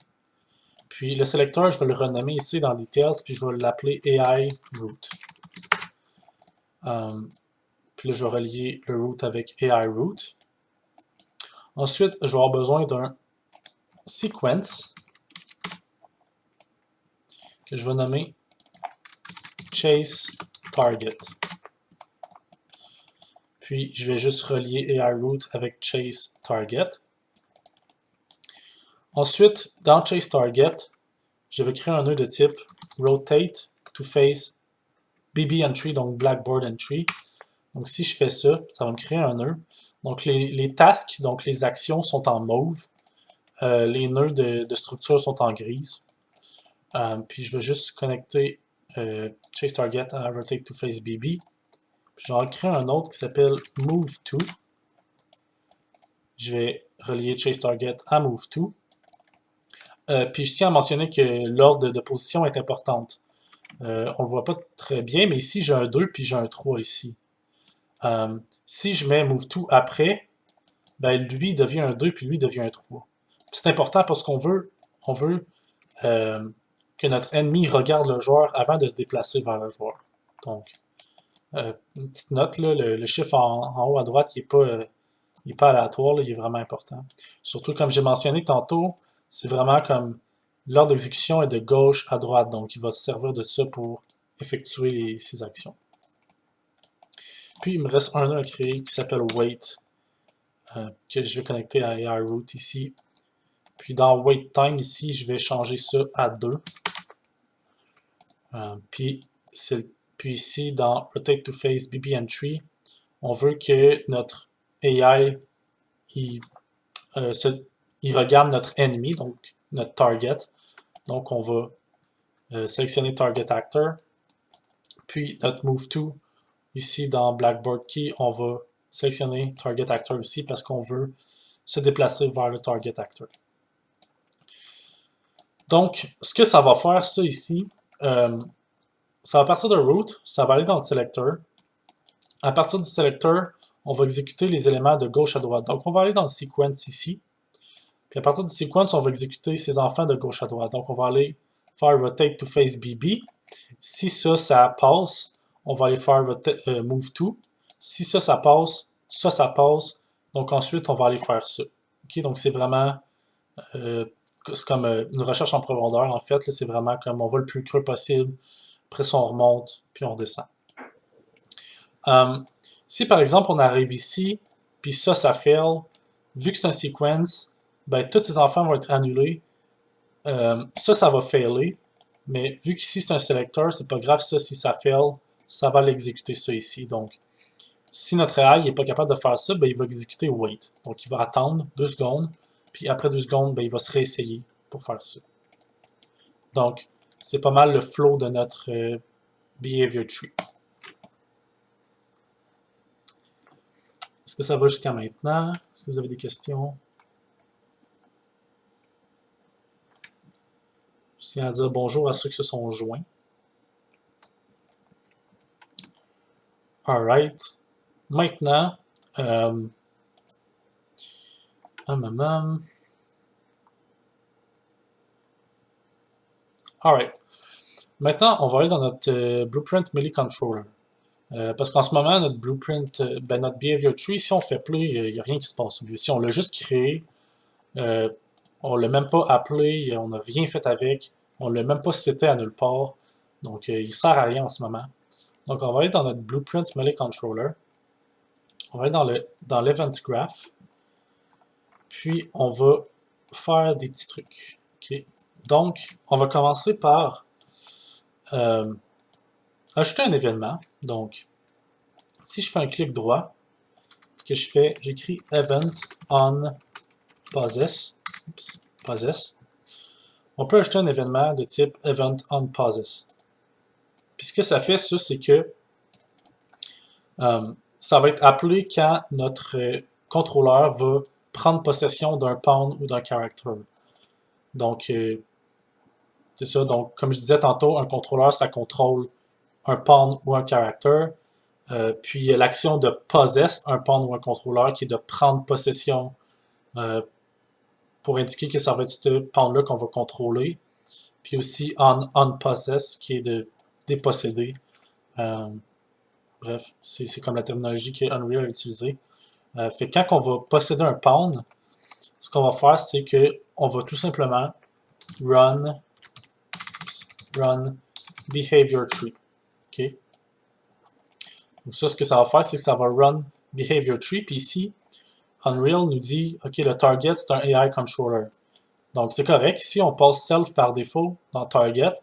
Puis le sélecteur, je vais le renommer ici dans Details, puis je vais l'appeler AI Root. Puis là, je vais relier le root avec AI Root. Ensuite, je vais avoir besoin d'un sequence que je vais nommer Chase Target. Puis, je vais juste relier AI Root avec Chase Target. Ensuite, dans Chase Target, je vais créer un nœud de type Rotate to Face BB Entry, donc Blackboard Entry. Donc, si je fais ça, ça va me créer un nœud. Donc, les tasks, donc les actions sont en mauve. Les nœuds de structure sont en grise. Puis, je vais juste connecter Chase Target à Rotate to Face BB. Puis, je vais en créer un autre qui s'appelle Move To. Je vais relier Chase Target à Move To. Puis, je tiens à mentionner que l'ordre de position est importante. On ne le voit pas très bien, mais ici, j'ai un 2 puis j'ai un 3 ici. Si je mets Move To après, ben, lui devient un 2 puis lui devient un 3. C'est important parce qu'on veut que notre ennemi regarde le joueur avant de se déplacer vers le joueur. Donc, une petite note, là, le chiffre en haut à droite, il n'est pas aléatoire, là, il est vraiment important. Surtout, comme j'ai mentionné tantôt, c'est vraiment comme l'ordre d'exécution est de gauche à droite, donc il va se servir de ça pour effectuer ces actions. Puis, il me reste un nœud à créer qui s'appelle Wait, que je vais connecter à AI Root ici. Puis, dans Wait Time ici, je vais changer ça à 2. Puis ici, dans Rotate to Face BB Entry, on veut que notre AI il regarde notre ennemi, donc notre target. Donc, on va sélectionner Target Actor. Puis, notre Move To, ici dans Blackboard Key, on va sélectionner Target Actor aussi parce qu'on veut se déplacer vers le Target Actor. Donc, ce que ça va faire, ça ici, ça va partir de root, ça va aller dans le selector. À partir du selector, on va exécuter les éléments de gauche à droite. Donc, on va aller dans le sequence ici. Puis à partir du sequence, on va exécuter ces enfants de gauche à droite. Donc, on va aller faire Rotate to Face BB. Si ça passe, on va aller faire Move To. Si ça passe, ça passe. Donc, ensuite, on va aller faire ça. Okay? Donc, c'est vraiment c'est comme une recherche en profondeur, en fait. C'est vraiment comme on va le plus creux possible. Après ça, on remonte, puis on descend. Si par exemple, on arrive ici, puis ça fail, vu que c'est un sequence, ben, tous ces enfants vont être annulés. Ça va failer. Mais vu qu'ici c'est un sélecteur, c'est pas grave, ça, si ça fail, ça va l'exécuter ça ici. Donc, si notre AI n'est pas capable de faire ça, ben, il va exécuter wait. Donc, il va attendre 2 secondes, puis après 2 secondes, ben, il va se réessayer pour faire ça. Donc, c'est pas mal le flow de notre behavior tree. Est-ce que ça va jusqu'à maintenant? Est-ce que vous avez des questions? Je tiens à dire bonjour à ceux qui se sont joints. Alright. Maintenant, alright. Maintenant, on va aller dans notre Blueprint Melee Controller. Parce qu'en ce moment, notre Blueprint, notre Behavior Tree, si on fait play, il n'y a rien qui se passe. Si on l'a juste créé, on ne l'a même pas appelé, on n'a rien fait avec, on ne l'a même pas cité à nulle part. Donc, il ne sert à rien en ce moment. Donc, on va aller dans notre Blueprint Melee Controller. On va aller dans l'Event Graph. Puis, on va faire des petits trucs. Okay? Donc, on va commencer par ajouter un événement. Donc, si je fais un clic droit, que j'écris event on possess, on peut ajouter un événement de type event on possess. Puis ce que ça fait, ça, c'est que ça va être appelé quand notre contrôleur va prendre possession d'un pawn ou d'un character. Donc, c'est ça. Donc, comme je disais tantôt, un contrôleur, ça contrôle un pawn ou un character. Puis l'action de possess un pawn ou un contrôleur qui est de prendre possession pour indiquer que ça va être ce pawn-là qu'on va contrôler. Puis aussi unpossess, qui est de déposséder. Bref, c'est comme la terminologie que Unreal a utilisée. Fait que quand on va posséder un pawn, ce qu'on va faire, c'est que on va tout simplement run behavior tree. OK? Donc ça, ce que ça va faire, c'est que ça va run behavior tree. Puis ici, Unreal nous dit, OK, le target, c'est un AI controller. Donc c'est correct. Ici, on passe self par défaut dans target.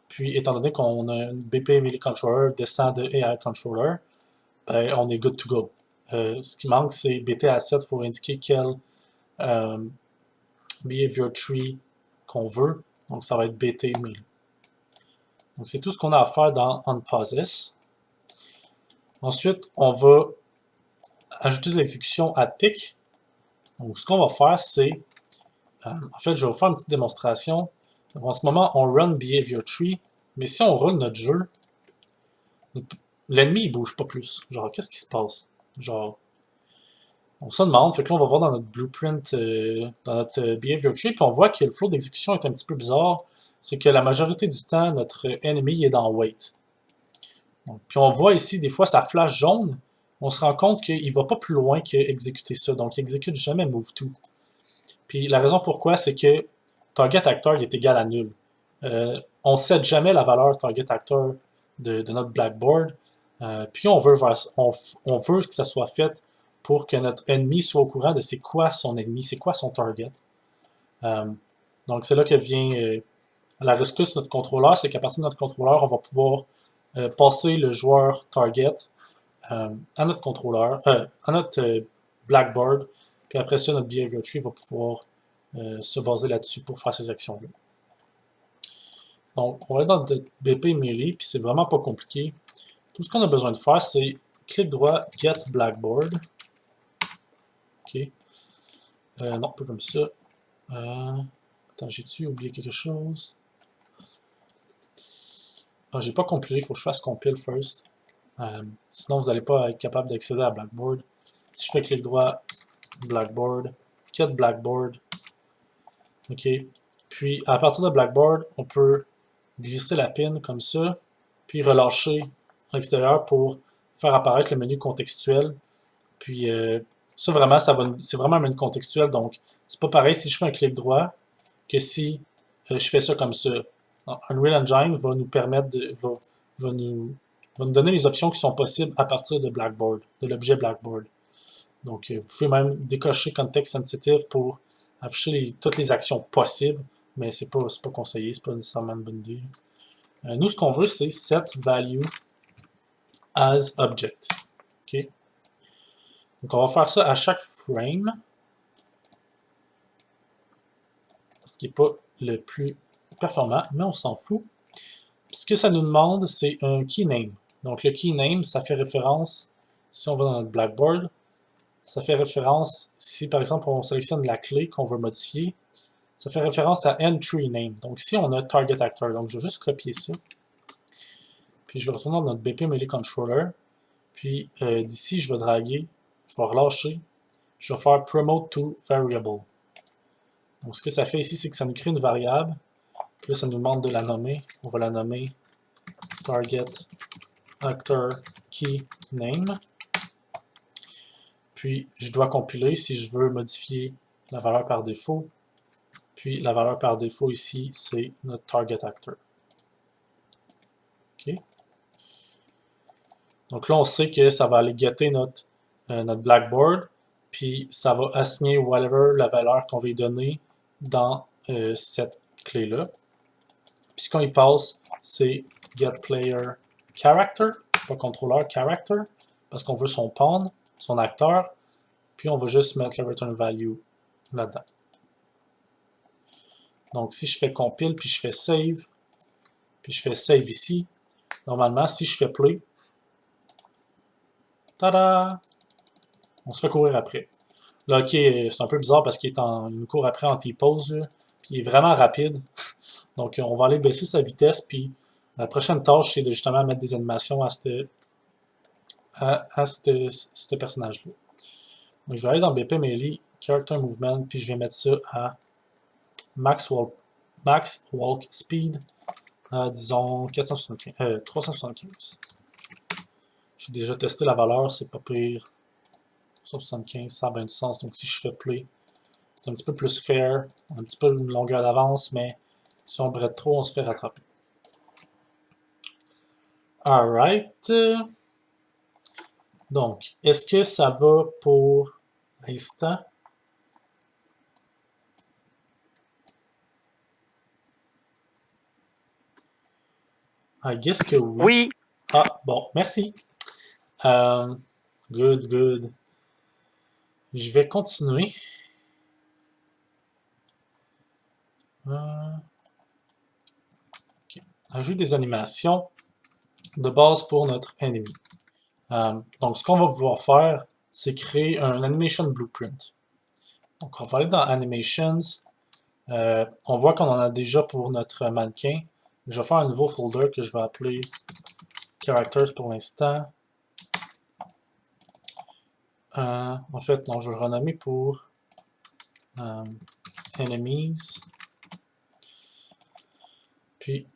Puis étant donné qu'on a un BP melee controller descend de AI controller, ben, on est good to go. Ce qui manque, c'est BT asset pour indiquer quel behavior tree qu'on veut. Donc ça va être BT melee. Donc c'est tout ce qu'on a à faire dans onPossess. Ensuite, on va ajouter de l'exécution à tick. Donc ce qu'on va faire, c'est... en fait, je vais vous faire une petite démonstration. Donc, en ce moment, on run behavior tree, mais si on roule notre jeu, l'ennemi il bouge pas plus. Genre, qu'est-ce qui se passe? Genre, on se demande, fait que là on va voir dans notre blueprint, dans notre behavior tree, puis on voit que le flow d'exécution est un petit peu bizarre. C'est que la majorité du temps, notre ennemi est dans wait. Donc, puis on voit ici, des fois, ça flash jaune. On se rend compte qu'il va pas plus loin que exécuter ça. Donc, il exécute jamais move to. Puis la raison pourquoi, c'est que target actor il est égal à nul. On ne cède jamais la valeur target actor de notre blackboard. Puis on veut que ça soit fait pour que notre ennemi soit au courant de c'est quoi son ennemi, c'est quoi son target. Donc c'est là que vient la rescousse de notre contrôleur, c'est qu'à partir de notre contrôleur, on va pouvoir passer le joueur target à notre contrôleur, à notre blackboard, puis après ça, notre behavior tree va pouvoir se baser là-dessus pour faire ces actions-là. Donc, on va aller dans notre BP melee, puis c'est vraiment pas compliqué. Tout ce qu'on a besoin de faire, c'est clic droit, get blackboard. OK. Non, pas comme ça. Attends, j'ai-tu oublié quelque chose? Ah, j'ai pas compilé, il faut que je fasse compile first. Sinon, vous n'allez pas être capable d'accéder à Blackboard. Si je fais clic droit, Blackboard, get Blackboard. OK. Puis, à partir de Blackboard, on peut glisser la pin comme ça, puis relâcher à l'extérieur pour faire apparaître le menu contextuel. Puis, ça vraiment, c'est vraiment un menu contextuel. Donc, c'est pas pareil si je fais un clic droit que si je fais ça comme ça. Unreal Engine va nous permettre va nous donner les options qui sont possibles à partir de Blackboard, de l'objet Blackboard. Donc, vous pouvez même décocher Context Sensitive pour afficher toutes les actions possibles, mais c'est pas conseillé, c'est pas nécessairement une bonne idée. Nous, ce qu'on veut, c'est set value as object. OK? Donc, on va faire ça à chaque frame, ce qui n'est pas le plus performant, mais on s'en fout. Puis ce que ça nous demande, c'est un key name. Donc le key name, ça fait référence, si on va dans notre Blackboard, ça fait référence, si par exemple on sélectionne la clé qu'on veut modifier, ça fait référence à entry name. Donc ici on a target actor. Donc je vais juste copier ça. Puis je vais retourner dans notre BP melee controller. Puis d'ici je vais draguer, je vais relâcher, je vais faire promote to variable. Donc ce que ça fait ici, c'est que ça nous crée une variable. Puis là, ça nous demande de la nommer. On va la nommer target actor key name. Puis, je dois compiler si je veux modifier la valeur par défaut. Puis, la valeur par défaut ici, c'est notre target actor. OK. Donc là, on sait que ça va aller getter notre blackboard. Puis, ça va assigner whatever la valeur qu'on va lui donner dans cette clé-là. Puis ce qu'on y passe, c'est getPlayerCharacter, pas contrôleur, character, parce qu'on veut son pawn, son acteur, puis on va juste mettre le return value là-dedans. Donc si je fais compile, puis je fais save, puis je fais save ici, normalement, si je fais play, tada! On se fait courir après. Là, ok, c'est un peu bizarre parce qu'il me court après en T-pose, puis il est vraiment rapide. Donc, on va aller baisser sa vitesse, puis la prochaine tâche, c'est de justement mettre des animations à ce personnage-là. Donc, je vais aller dans BP Melee character movement, puis je vais mettre ça à max walk speed, disons 375. J'ai déjà testé la valeur, c'est pas pire. 375, ça a bien du sens, donc si je fais play, c'est un petit peu plus fair, un petit peu une longueur d'avance, mais si on brette trop, on se fait rattraper. Alright. Donc, est-ce que ça va pour l'instant? I guess que oui. Oui. Ah, bon, merci. Good. Je vais continuer. Okay. Ajoute des animations de base pour notre ennemi. Donc, ce qu'on va vouloir faire, c'est créer un animation blueprint. Donc, on va aller dans Animations. On voit qu'on en a déjà pour notre mannequin. Je vais faire un nouveau folder que je vais appeler Characters pour l'instant. En fait, non, je vais le renommer pour Enemies. Puis,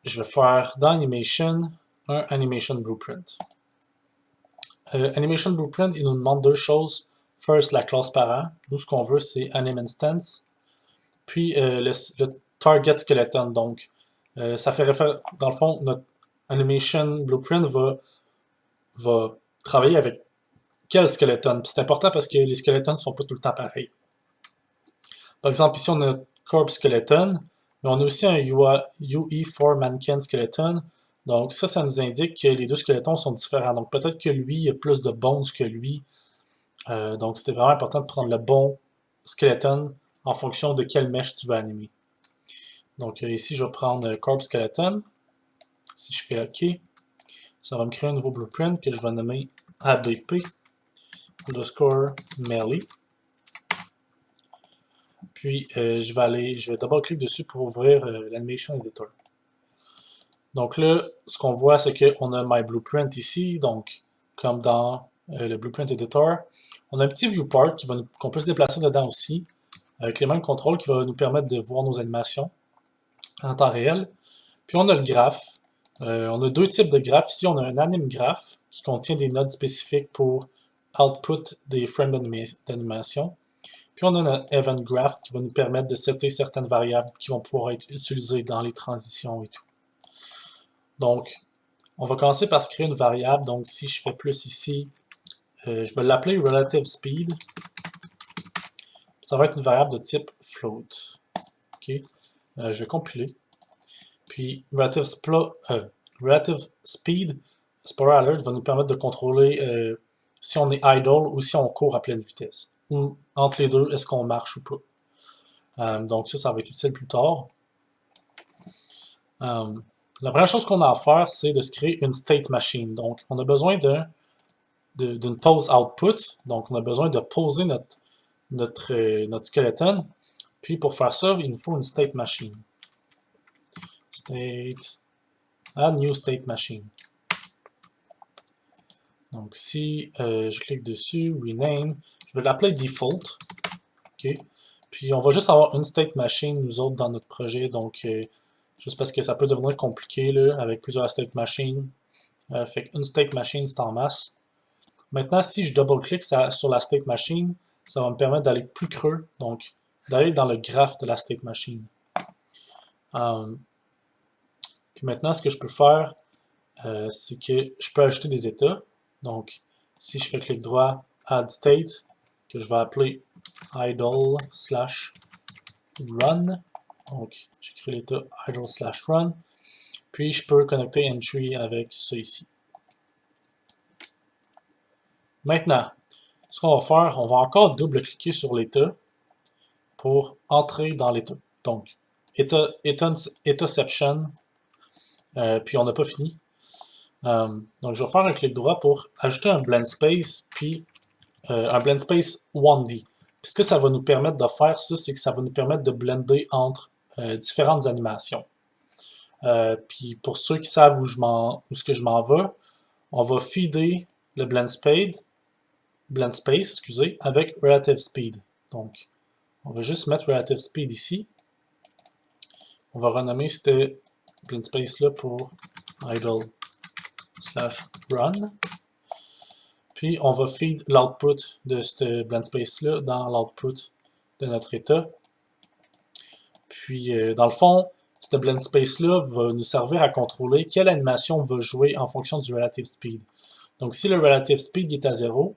je vais faire dans Animation un Animation Blueprint. Animation Blueprint, il nous demande deux choses. First, la classe parent. Nous, ce qu'on veut, c'est AnimInstance. Puis, le Target Skeleton. Donc, ça fait référence. Dans le fond, notre Animation Blueprint va travailler avec quel skeleton. C'est important parce que les skeletons ne sont pas tout le temps pareils. Par exemple, ici, on a Corpse Skeleton, mais on a aussi un UE4 Mannequin Skeleton. Donc, ça nous indique que les deux skeletons sont différents. Donc, peut-être que lui, il y a plus de bones que lui. Donc, c'était vraiment important de prendre le bon skeleton en fonction de quelle mèche tu veux animer. Donc, ici, je vais prendre Corpse Skeleton. Si je fais OK, ça va me créer un nouveau blueprint que je vais nommer ABP underscore melee. Puis, je vais double-cliquer dessus pour ouvrir l'Animation Editor. Donc là, ce qu'on voit, c'est qu'on a My Blueprint ici, donc comme dans le Blueprint Editor. On a un petit viewport qu'on peut se déplacer dedans aussi, avec les mêmes contrôles qui va nous permettre de voir nos animations en temps réel. Puis on a le graphe. On a deux types de graphes. Ici, on a un anim graph qui contient des nodes spécifiques pour output des frames d'animation. Puis on a notre event graph qui va nous permettre de setter certaines variables qui vont pouvoir être utilisées dans les transitions et tout. Donc, on va commencer par se créer une variable. Donc, si je fais plus ici, je vais l'appeler relative speed. Ça va être une variable de type float. OK. Je vais compiler. Puis, relative speed, Explorer Alert va nous permettre de contrôler si on est idle ou si on court à pleine vitesse. Ou entre les deux, est-ce qu'on marche ou pas. Donc ça va être utile plus tard. La première chose qu'on a à faire, c'est de se créer une state machine. Donc, on a besoin d'une pose output. Donc, on a besoin de poser notre skeleton. Puis, pour faire ça, il nous faut une state machine. Add new state machine. Donc, si je clique dessus, rename, je vais l'appeler default. OK. Puis, on va juste avoir une state machine, nous autres, dans notre projet. Donc, juste parce que ça peut devenir compliqué là, avec plusieurs state machines. Fait qu'une state machine, c'est en masse. Maintenant, si je double-clique sur la state machine, ça va me permettre d'aller plus creux, donc d'aller dans le graphe de la state machine. Puis maintenant, ce que je peux faire, c'est que je peux ajouter des états. Donc, si je fais clic droit, add state, que je vais appeler idle/run. Donc, j'écris l'état idle/run. Puis, je peux connecter entry avec ça ici. Maintenant, ce qu'on va faire, on va encore double-cliquer sur l'état pour entrer dans l'état. Donc, étatception, puis on n'a pas fini. Donc, je vais faire un clic droit pour ajouter un blend space, puis un blend space 1D. Puis ce que ça va nous permettre de faire, c'est que ça va nous permettre de blender entre différentes animations. Puis pour ceux qui savent où ce que je m'en vais, on va feeder le blend space, avec relative speed. Donc, on va juste mettre relative speed ici. On va renommer ce blend space là pour idle/run. Puis, on va feed l'output de ce blend space là dans l'output de notre état. Puis, dans le fond, ce blend space-là va nous servir à contrôler quelle animation va jouer en fonction du relative speed. Donc, si le relative speed est à 0,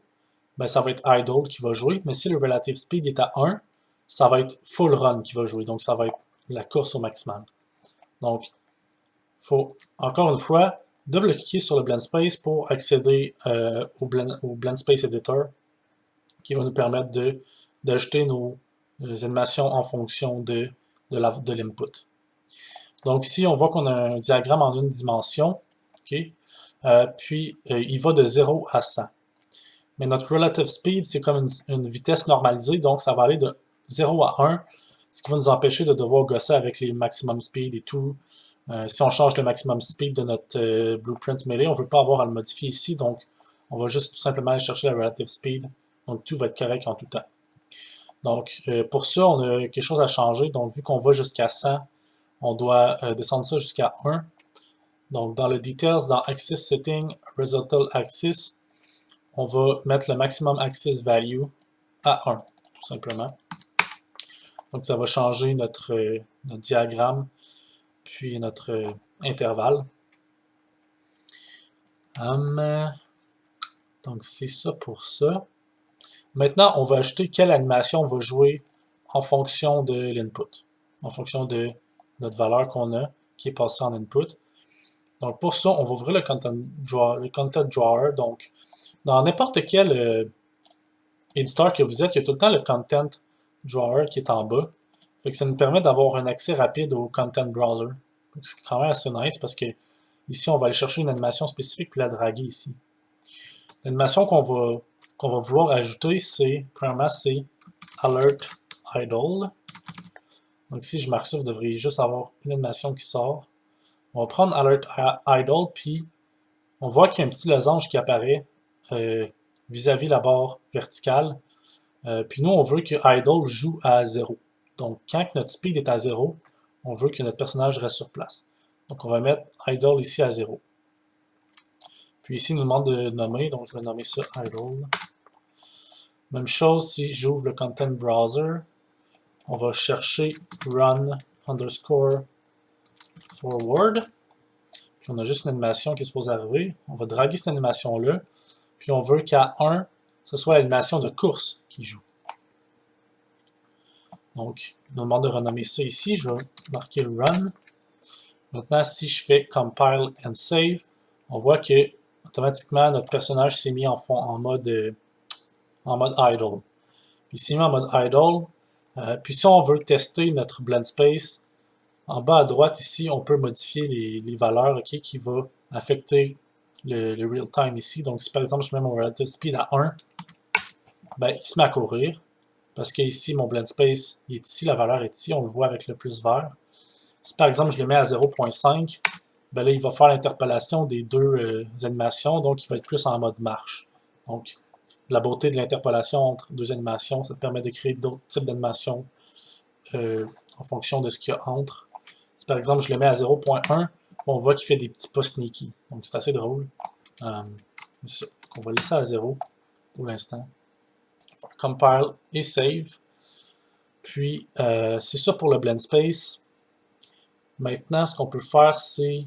ben, ça va être idle qui va jouer. Mais si le relative speed est à 1, ça va être full run qui va jouer. Donc, ça va être la course au maximum. Donc, il faut, encore une fois, double-cliquer sur le blend space pour accéder au blend space editor qui va nous permettre d'ajouter nos animations en fonction de l'input. Donc ici, on voit qu'on a un diagramme en une dimension, okay? Puis il va de 0 à 100. Mais notre relative speed, c'est comme une vitesse normalisée, donc ça va aller de 0 à 1, ce qui va nous empêcher de devoir gosser avec les maximum speed et tout. Si on change le maximum speed de notre blueprint mêlé, on ne veut pas avoir à le modifier ici, donc on va juste tout simplement aller chercher la relative speed. Donc tout va être correct en tout temps. Donc pour ça, on a quelque chose à changer. Donc vu qu'on va jusqu'à 100, on doit descendre ça jusqu'à 1. Donc dans le Details, dans Axis Setting, Horizontal Axis, on va mettre le maximum axis value à 1, tout simplement. Donc ça va changer notre diagramme, puis notre intervalle. Donc c'est ça pour ça. Maintenant, on va ajouter quelle animation on va jouer en fonction de l'input, en fonction de notre valeur qu'on a, qui est passée en input. Donc pour ça, on va ouvrir le Content Drawer. Donc, dans n'importe quel éditeur que vous êtes, il y a tout le temps le Content Drawer qui est en bas. Fait que ça nous permet d'avoir un accès rapide au Content Browser. C'est quand même assez nice parce que ici, on va aller chercher une animation spécifique puis la draguer ici. L'animation qu'on va vouloir ajouter, premièrement, c'est Alert Idle. Donc ici, je marque ça, vous devriez juste avoir une animation qui sort. On va prendre Alert Idle, puis on voit qu'il y a un petit losange qui apparaît vis-à-vis la barre verticale. Puis nous, on veut que Idle joue à 0. Donc, quand notre speed est à 0, on veut que notre personnage reste sur place. Donc, on va mettre Idle ici à 0. Puis ici, il nous demande de nommer, donc je vais nommer ça Idle. Même chose si j'ouvre le Content Browser, on va chercher Run _ forward. Puis on a juste une animation qui est supposée arriver. On va draguer cette animation-là. Puis on veut qu'à 1, ce soit l'animation de course qui joue. Donc, il nous demande de renommer ça ici. Je vais marquer Run. Maintenant, si je fais Compile and Save, on voit que automatiquement notre personnage s'est mis en mode idle. Puis il s'est mis en mode idle. Puis si on veut tester notre blend space, en bas à droite ici, on peut modifier les valeurs qui vont affecter le real time ici. Donc si par exemple je mets mon relative speed à 1, ben, il se met à courir. Parce que ici, mon blend space il est ici, la valeur est ici, on le voit avec le plus vert. Si par exemple je le mets à 0.5, ben là il va faire l'interpolation des deux animations, donc il va être plus en mode marche. Donc la beauté de l'interpolation entre deux animations, ça te permet de créer d'autres types d'animations en fonction de ce qu'il y a entre. Si par exemple je le mets à 0.1, on voit qu'il fait des petits pas sneaky. Donc c'est assez drôle. On va laisser à 0 pour l'instant. Compile et save. Puis c'est ça pour le blend space. Maintenant, ce qu'on peut faire, c'est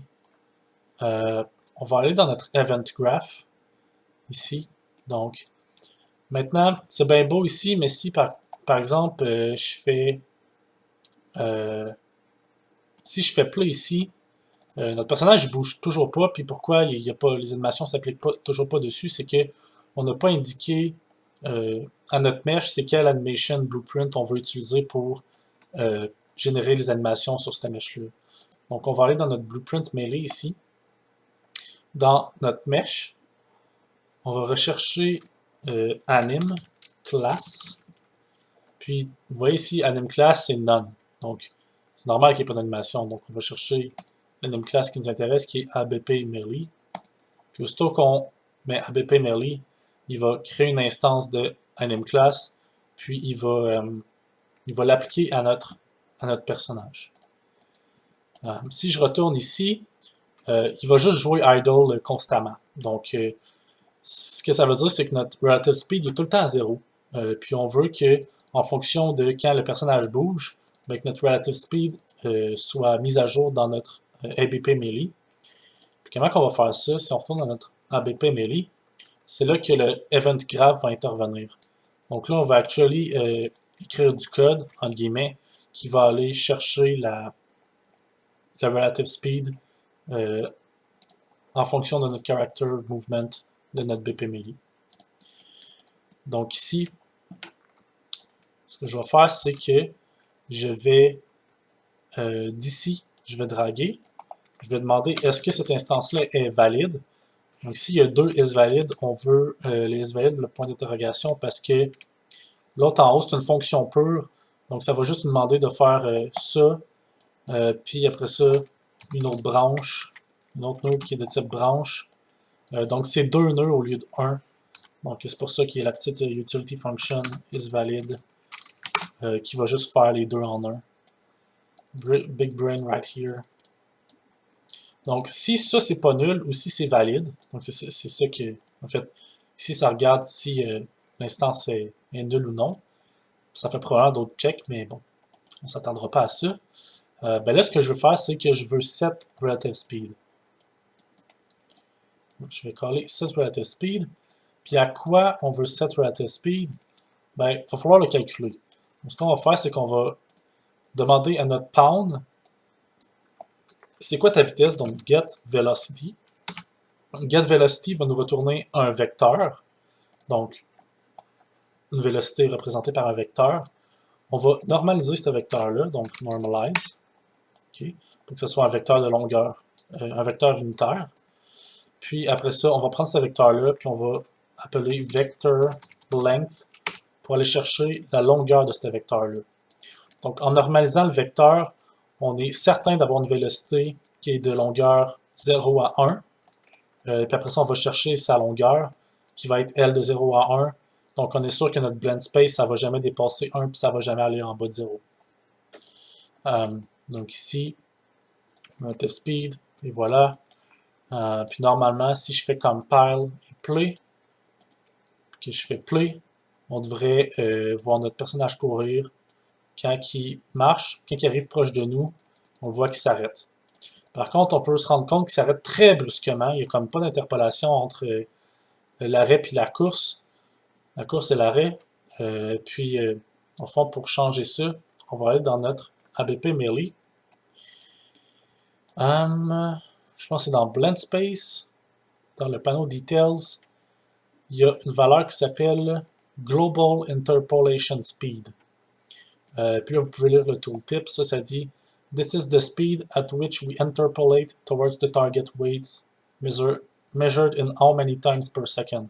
on va aller dans notre event graph ici. Donc maintenant, c'est bien beau ici, mais si par exemple je fais si je fais play ici, notre personnage ne bouge toujours pas. Puis pourquoi il y a pas, les animations ne s'appliquent toujours pas dessus, c'est qu'on n'a pas indiqué à notre mesh c'est quelle animation blueprint on veut utiliser pour générer les animations sur cette mesh-là. Donc on va aller dans notre blueprint mêlé ici. Dans notre mesh, on va rechercher anim class. Puis vous voyez ici, anim class c'est none. Donc c'est normal qu'il n'y ait pas d'animation. Donc on va chercher l'anim class qui nous intéresse qui est ABP Melee. Puis aussitôt qu'on met ABP Melee, il va créer une instance de anim class. puis il va l'appliquer à notre personnage. Si je retourne ici, il va juste jouer idle constamment. Donc, ce que ça veut dire, c'est que notre relative speed est tout le temps à 0. Puis on veut que, en fonction de quand le personnage bouge, ben, que notre relative speed soit mise à jour dans notre ABP Melee. Puis comment on va faire ça? Si on retourne dans notre ABP Melee, c'est là que le event graph va intervenir. Donc là, on va actually écrire du code, entre guillemets, qui va aller chercher la relative speed en fonction de notre character movement de notre BP Melee. Donc ici, ce que je vais faire, c'est que je vais, d'ici, je vais draguer. Je vais demander est-ce que cette instance-là est valide. Donc ici, il y a deux isValid. On veut les isValid, le point d'interrogation, parce que l'autre en haut, c'est une fonction pure. Donc ça va juste nous demander de faire ça. Puis après ça, une autre branche. Une autre nœud qui est de type branche. Donc c'est deux nœuds au lieu de un. Donc c'est pour ça qu'il y a la petite utility function isValid qui va juste faire les deux en un. Big brain right here. Donc si ça c'est pas nul ou si c'est valide, donc c'est ça que, en fait, ici ça regarde si l'instance est nulle ou non. Ça fait probablement d'autres checks, mais bon, on s'attendra pas à ça. Ben là ce que je veux faire c'est que je veux set relative speed. Donc, je vais coller set relative speed. Puis à quoi on veut set relative speed? Ben, il va falloir le calculer. Donc, ce qu'on va faire, c'est qu'on va demander à notre pound, c'est quoi ta vitesse? Donc, get velocity. Get velocity va nous retourner un vecteur. Donc, une vélocité représentée par un vecteur. On va normaliser ce vecteur-là, donc normalize, okay, pour que ce soit un vecteur de longueur, un vecteur unitaire. Puis après ça, on va prendre ce vecteur-là, puis on va appeler vector length pour aller chercher la longueur de ce vecteur-là. Donc, en normalisant le vecteur, on est certain d'avoir une vélocité qui est de longueur 0 à 1. Puis après ça, on va chercher sa longueur, qui va être L de 0 à 1. Donc, on est sûr que notre blend space, ça ne va jamais dépasser 1, puis ça ne va jamais aller en bas de 0. Donc ici, relative speed, et voilà. Puis normalement, si je fais compile et play, que je fais play, on devrait voir notre personnage courir. Quand il marche, quand il arrive proche de nous, on voit qu'il s'arrête. Par contre, on peut se rendre compte qu'il s'arrête très brusquement. Il n'y a comme pas d'interpolation entre l'arrêt et la course. La course et l'arrêt. Puis, au fond, pour changer ça, on va aller dans notre ABP Melee. Je pense que c'est dans Blend Space, dans le panneau Details, il y a une valeur qui s'appelle Global Interpolation Speed. Puis là, vous pouvez lire le tooltip. Ça dit This is the speed at which we interpolate towards the target weights measured in how many times per second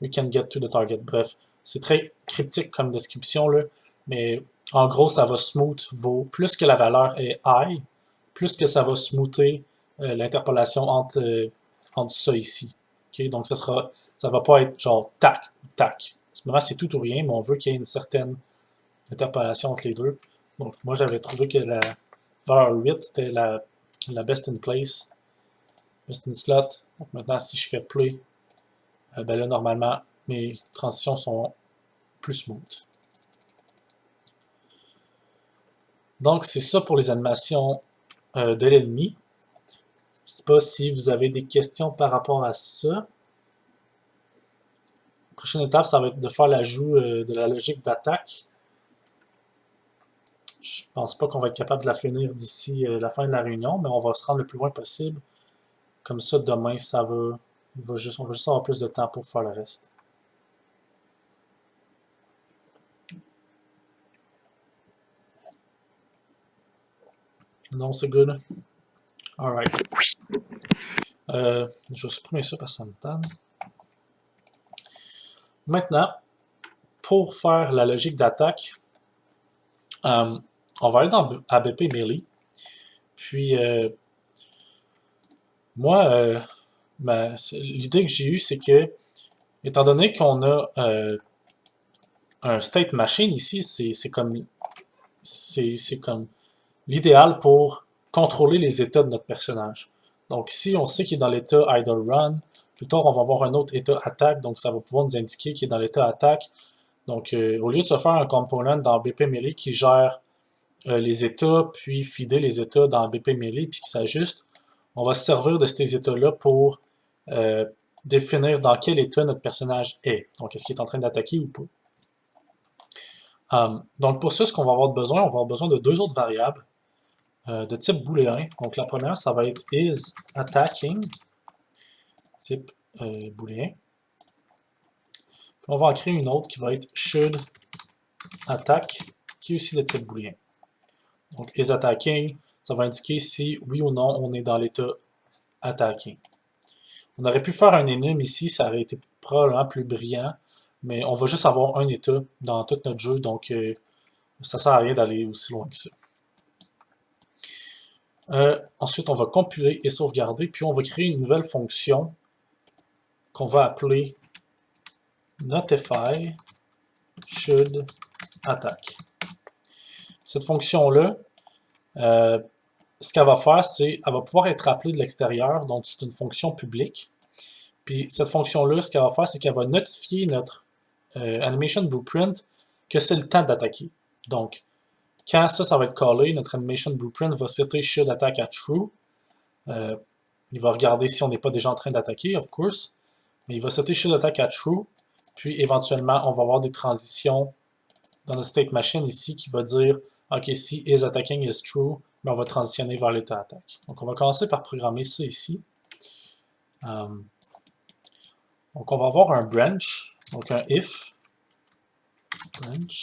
we can get to the target. Bref, c'est très cryptique comme description, là, mais en gros, ça va smooth plus que la valeur est high, plus que ça va smoother l'interpolation entre ça ici. Okay? Donc, ça va pas être genre tac ou tac. À ce moment, c'est tout ou rien, mais on veut qu'il y ait une certaine interpolation entre les deux. Donc, moi, j'avais trouvé que la valeur 8, c'était la best in place, best in slot. Donc, maintenant, si je fais play, ben là, normalement, mes transitions sont plus smooth. Donc, c'est ça pour les animations de l'ennemi. Je ne sais pas si vous avez des questions par rapport à ça. La prochaine étape, ça va être de faire l'ajout de la logique d'attaque. Je pense pas qu'on va être capable de la finir d'ici la fin de la réunion, mais on va se rendre le plus loin possible. Comme ça, demain, on va juste avoir plus de temps pour faire le reste. Non, c'est good. Alright. Je vais supprimer ça parce que ça me tanne. Maintenant, pour faire la logique d'attaque, on va aller dans ABP Melee. Puis, moi, l'idée que j'ai eue, c'est que, étant donné qu'on a un state machine ici, c'est comme l'idéal pour contrôler les états de notre personnage. Donc ici, on sait qu'il est dans l'état either run. Plus tard, on va avoir un autre état attaque, donc ça va pouvoir nous indiquer qu'il est dans l'état attaque. Donc au lieu de se faire un component dans BP Melee qui gère les états, puis feeder les états dans BP Melee, puis qui s'ajuste, on va se servir de ces états-là pour définir dans quel état notre personnage est. Donc est-ce qu'il est en train d'attaquer ou pas. Donc pour ça, ce qu'on va avoir besoin, on va avoir besoin de deux autres variables de type booléen. Donc la première, ça va être is attacking, type booléen. Puis on va en créer une autre qui va être should attack, qui est aussi de type booléen. Donc is attacking, ça va indiquer si oui ou non on est dans l'état attacking. On aurait pu faire un enum ici, ça aurait été probablement plus brillant, mais on va juste avoir un état dans tout notre jeu, donc ça sert à rien d'aller aussi loin que ça. Ensuite, on va compiler et sauvegarder, puis on va créer une nouvelle fonction qu'on va appeler notify should attack. Cette fonction-là, ce qu'elle va faire, c'est qu'elle va pouvoir être appelée de l'extérieur, donc c'est une fonction publique. Puis cette fonction-là, ce qu'elle va faire, c'est qu'elle va notifier notre animation blueprint que c'est le temps d'attaquer. Donc, quand ça va être callé, notre animation blueprint va setter should attack at true. Il va regarder si on n'est pas déjà en train d'attaquer, of course. Mais il va setter should attack at true. Puis éventuellement, on va avoir des transitions dans notre state machine ici qui va dire OK, si is attacking is true, mais on va transitionner vers l'état attaque. Donc on va commencer par programmer ça ici. Donc on va avoir un branch, donc un if branch.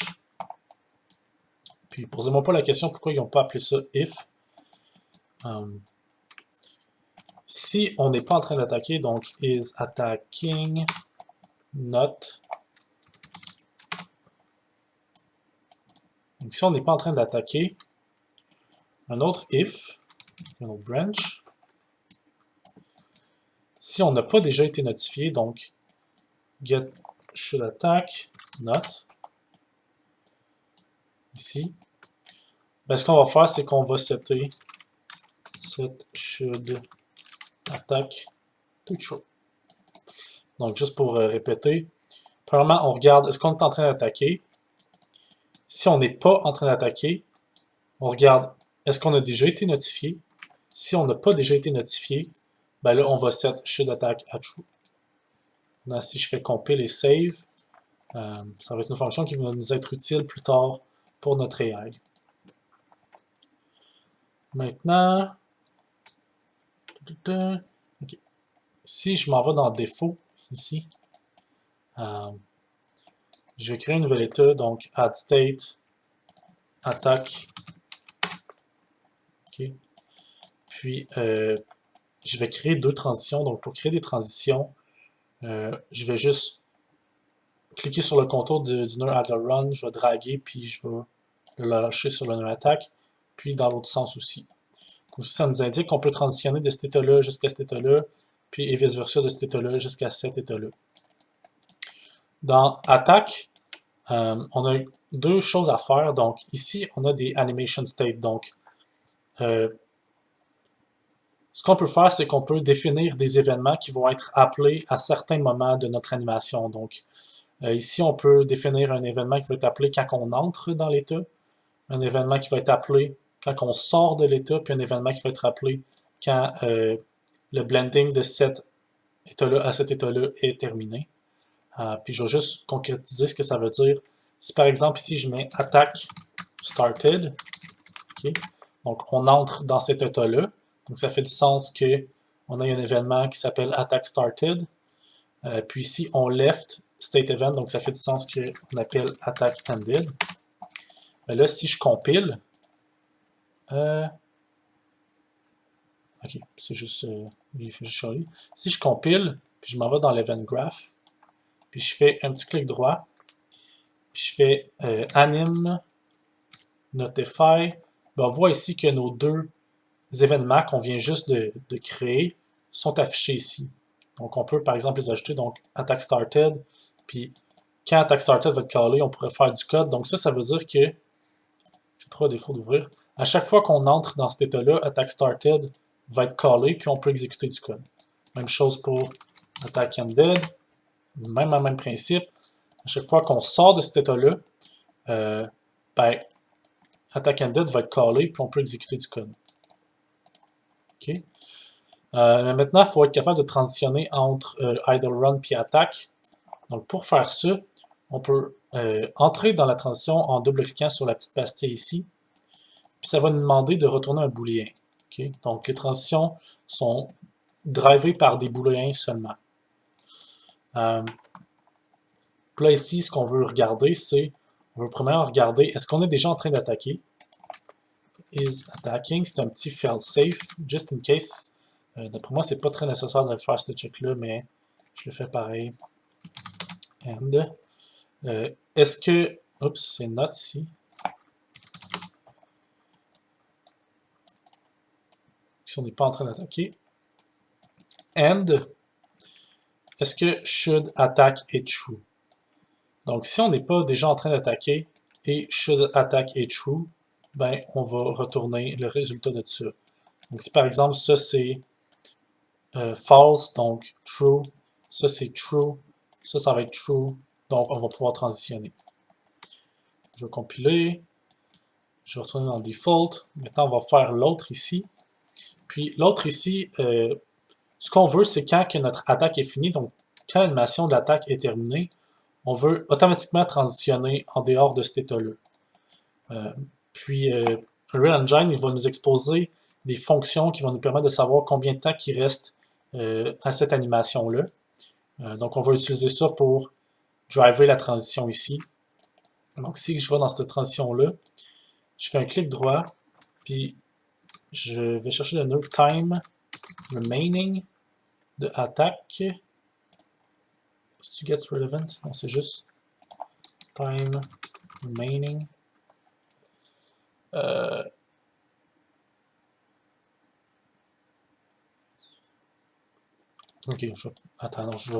Puis posez-moi pas la question pourquoi ils n'ont pas appelé ça if. Si on n'est pas en train d'attaquer, donc is attacking not. Donc si on n'est pas en train d'attaquer, un autre if, un autre branch. Si on n'a pas déjà été notifié, donc get should attack not. Ici. Ben, ce qu'on va faire, c'est qu'on va setter set should attack to true. Donc, juste pour répéter, premièrement, on regarde est-ce qu'on est en train d'attaquer. Si on n'est pas en train d'attaquer, on regarde est-ce qu'on a déjà été notifié. Si on n'a pas déjà été notifié, ben là, on va set should attack at true. Maintenant, si je fais compile et save, ça va être une fonction qui va nous être utile plus tard pour notre AI. Maintenant, okay. Si je m'en vais dans défaut, ici, je vais créer un nouvel état, donc add state, attack. Okay. Puis, je vais créer deux transitions. Donc, pour créer des transitions, je vais juste cliquer sur le contour du nœud add run, je vais draguer, puis je vais le lâcher sur le nœud attaque, puis dans l'autre sens aussi. Donc, ça nous indique qu'on peut transitionner de cet état-là jusqu'à cet état-là, puis et vice-versa de cet état-là jusqu'à cet état-là. Dans attaque, on a deux choses à faire. Donc, ici, on a des animation state. Donc, ce qu'on peut faire, c'est qu'on peut définir des événements qui vont être appelés à certains moments de notre animation. Donc, ici, on peut définir un événement qui va être appelé quand on entre dans l'état, un événement qui va être appelé quand on sort de l'état, puis un événement qui va être appelé quand le blending de cet état-là à cet état-là est terminé. Puis je vais juste concrétiser ce que ça veut dire. Si par exemple ici je mets attack started, okay, donc on entre dans cet état-là, donc ça fait du sens qu'on ait un événement qui s'appelle attack started. Puis ici on left state event, donc ça fait du sens qu'on appelle attack ended. Mais là, si je compile, ok, c'est juste, il fait juste chialer. Si je compile, puis je m'en vais dans l'event graph, puis je fais un petit clic droit, puis je fais anim notify, ben on voit ici que nos deux événements qu'on vient juste de créer sont affichés ici. Donc on peut par exemple les ajouter, donc attack started, puis quand attack started va être callé, on pourrait faire du code. Donc ça veut dire que, j'ai 3 défauts d'ouvrir, à chaque fois qu'on entre dans cet état-là, attack started va être callé, puis on peut exécuter du code. Même chose pour attack ended, même principe. À chaque fois qu'on sort de cet état-là, ben, attack ended va être callé, puis on peut exécuter du code. OK. Mais maintenant, il faut être capable de transitionner entre idle run puis attack. Donc pour faire ça, on peut entrer dans la transition en double-cliquant sur la petite pastille ici. Puis ça va nous demander de retourner un booléen. Okay? Donc les transitions sont drivées par des booléens seulement. Là ici, ce qu'on veut regarder, c'est, on veut premièrement regarder, est-ce qu'on est déjà en train d'attaquer? Is attacking, c'est un petit fail safe, just in case. D'après moi, c'est pas très nécessaire de faire ce check-là, mais je le fais pareil. And. Est-ce que... Oups, c'est not ici. Si on n'est pas en train d'attaquer. And. Est-ce que should attack est true? Donc, si on n'est pas déjà en train d'attaquer et should attack est true, ben, on va retourner le résultat de ça. Donc, si par exemple, ça c'est false, donc true, ça c'est true, ça va être true, donc on va pouvoir transitionner. Je vais compiler, je vais retourner dans default, maintenant on va faire l'autre ici. Puis l'autre ici, ce qu'on veut, c'est quand que notre attaque est finie, donc quand l'animation de l'attaque est terminée, on veut automatiquement transitionner en dehors de cet état-là. Puis Unreal Engine, il va nous exposer des fonctions qui vont nous permettre de savoir combien de temps il reste à cette animation-là. Donc on va utiliser ça pour driver la transition ici. Donc si je vais dans cette transition-là, je fais un clic droit, puis je vais chercher le nœud time remaining de attaque. Est-ce que get relevant? Non, c'est juste time remaining. Ok, attends, non, je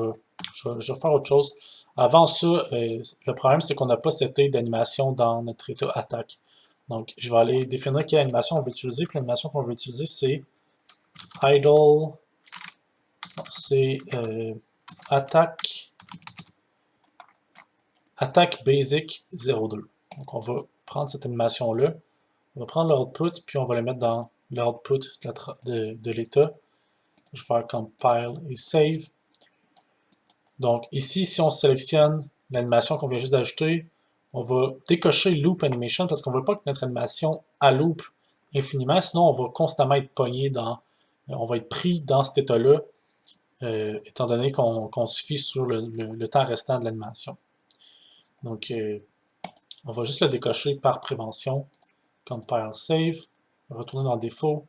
vais faire autre chose. Avant ça, le problème c'est qu'on n'a pas seté d'animation dans notre état attaque. Donc, je vais aller définir quelle animation on veut utiliser. Puis l'animation qu'on veut utiliser, c'est idle, c'est attaque basic 02. Donc, on va prendre cette animation-là, on va prendre l'output, puis on va le mettre dans l'output de l'état. Je vais faire compile et save. Donc ici, si on sélectionne l'animation qu'on vient juste d'ajouter, on va décocher Loop Animation parce qu'on ne veut pas que notre animation à loop infiniment, sinon on va constamment être pogné dans, on va être pris dans cet état-là, étant donné qu'on se fie sur le temps restant de l'animation. Donc on va juste le décocher par prévention. Compile save, retourner dans le défaut.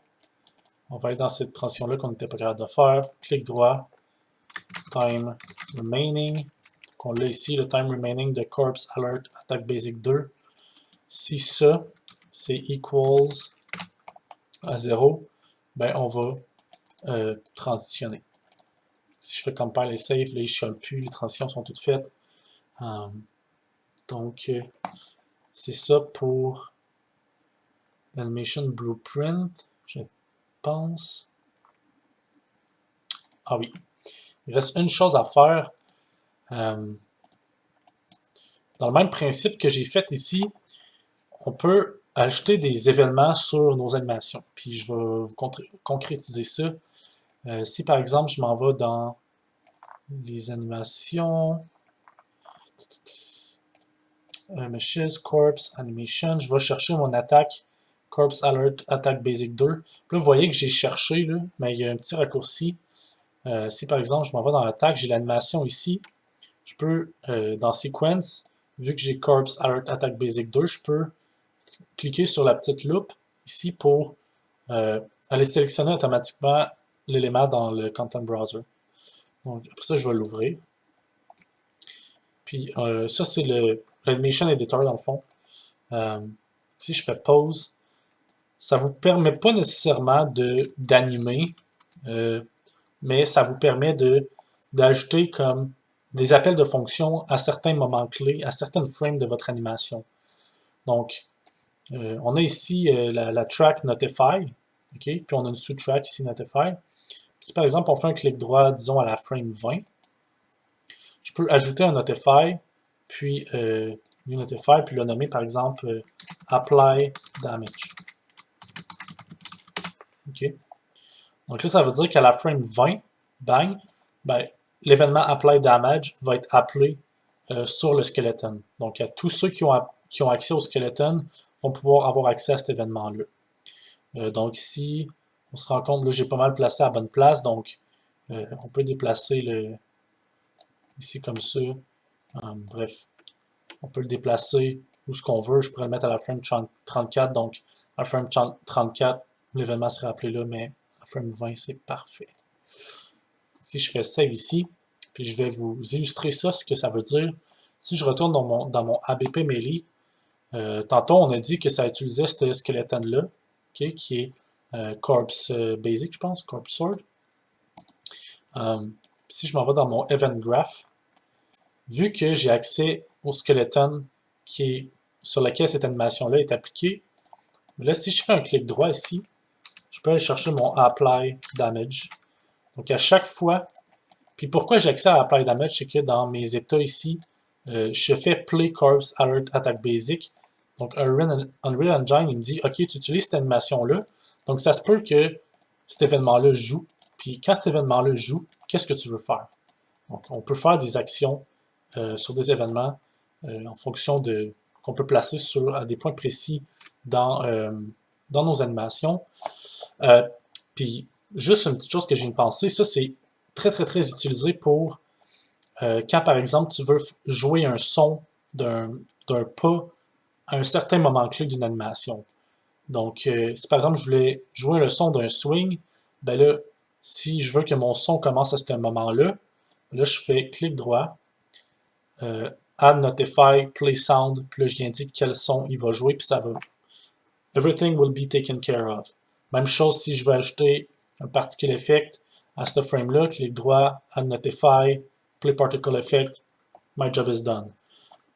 On va aller dans cette transition-là qu'on n'était pas capable de faire. Clic droit, time remaining. Donc on l'a ici, le time remaining de Corpse Alert Attack Basic 2. Si ça, c'est equals à 0, ben on va transitionner. Si je fais compile et save, là, il ne chiale plus, les transitions sont toutes faites. Donc, c'est ça pour l'animation blueprint. Je pense. Ah oui. Il reste une chose à faire. Dans le même principe que j'ai fait ici, on peut ajouter des événements sur nos animations. Puis je vais vous concrétiser ça. Si par exemple je m'en vais dans les animations, Meshes, Corpse, Animation, je vais chercher mon attaque Corpse Alert Attack Basic 2. Puis là, vous voyez que j'ai cherché, là, mais il y a un petit raccourci. Si par exemple je m'en vais dans l'attaque, j'ai l'animation ici, je peux, dans Sequence, vu que j'ai Corpse Alert Attack Basic 2, je peux cliquer sur la petite loupe ici pour aller sélectionner automatiquement l'élément dans le Content Browser. Donc après ça, je vais l'ouvrir. Puis ça, c'est l'Animation Editor dans le fond. Si je fais Pause, ça ne vous permet pas nécessairement d'animer, mais ça vous permet d'ajouter comme des appels de fonctions à certains moments clés, à certaines frames de votre animation. Donc, on a ici la track Notify, ok? Puis on a une sous-track ici Notify. Si par exemple on fait un clic droit, disons à la frame 20, je peux ajouter un Notify, puis New Notify, puis le nommer par exemple Apply Damage. Ok? Donc là, ça veut dire qu'à la frame 20, bang, ben, l'événement Apply Damage va être appelé sur le skeleton. Donc, à tous ceux qui ont accès au skeleton vont pouvoir avoir accès à cet événement-là. Donc ici, on se rend compte, là, j'ai pas mal placé à la bonne place, donc on peut déplacer ici comme ça. Bref, on peut le déplacer où ce qu'on veut. Je pourrais le mettre à la frame 34, donc à la frame 34, l'événement serait appelé là, mais à la frame 20, c'est parfait. Si je fais save ici, puis je vais vous illustrer ça, ce que ça veut dire. Si je retourne dans mon ABP Melee, tantôt on a dit que ça utilisait ce skeleton-là, okay, qui est Corpse Basic, je pense, Corpse Sword. Si je m'en vais dans mon Event Graph, vu que j'ai accès au skeleton sur lequel cette animation-là est appliquée, là, si je fais un clic droit ici, je peux aller chercher mon Apply Damage. Donc, à chaque fois, puis pourquoi j'ai accès à Apply Damage, c'est que dans mes états ici, je fais Play Corpse Alert Attack Basic. Donc, Unreal Engine, il me dit, OK, tu utilises cette animation-là. Donc, ça se peut que cet événement-là joue. Puis, quand cet événement-là joue, qu'est-ce que tu veux faire? Donc, on peut faire des actions sur des événements en fonction de qu'on peut placer à des points précis dans nos animations. Puis, juste une petite chose que j'ai une pensée, ça, c'est très, très, très utilisé pour quand, par exemple, tu veux jouer un son d'un pas à un certain moment clé d'une animation. Donc, si par exemple, je voulais jouer le son d'un swing, ben là, si je veux que mon son commence à ce moment-là, là, je fais clic droit, Add Notify, Play Sound, puis là, j'y indique quel son il va jouer, puis ça va. Everything will be taken care of. Même chose si je veux ajouter un particle effect à ce frame-là, clic droit, Add Notify, Play Particle Effect, my job is done.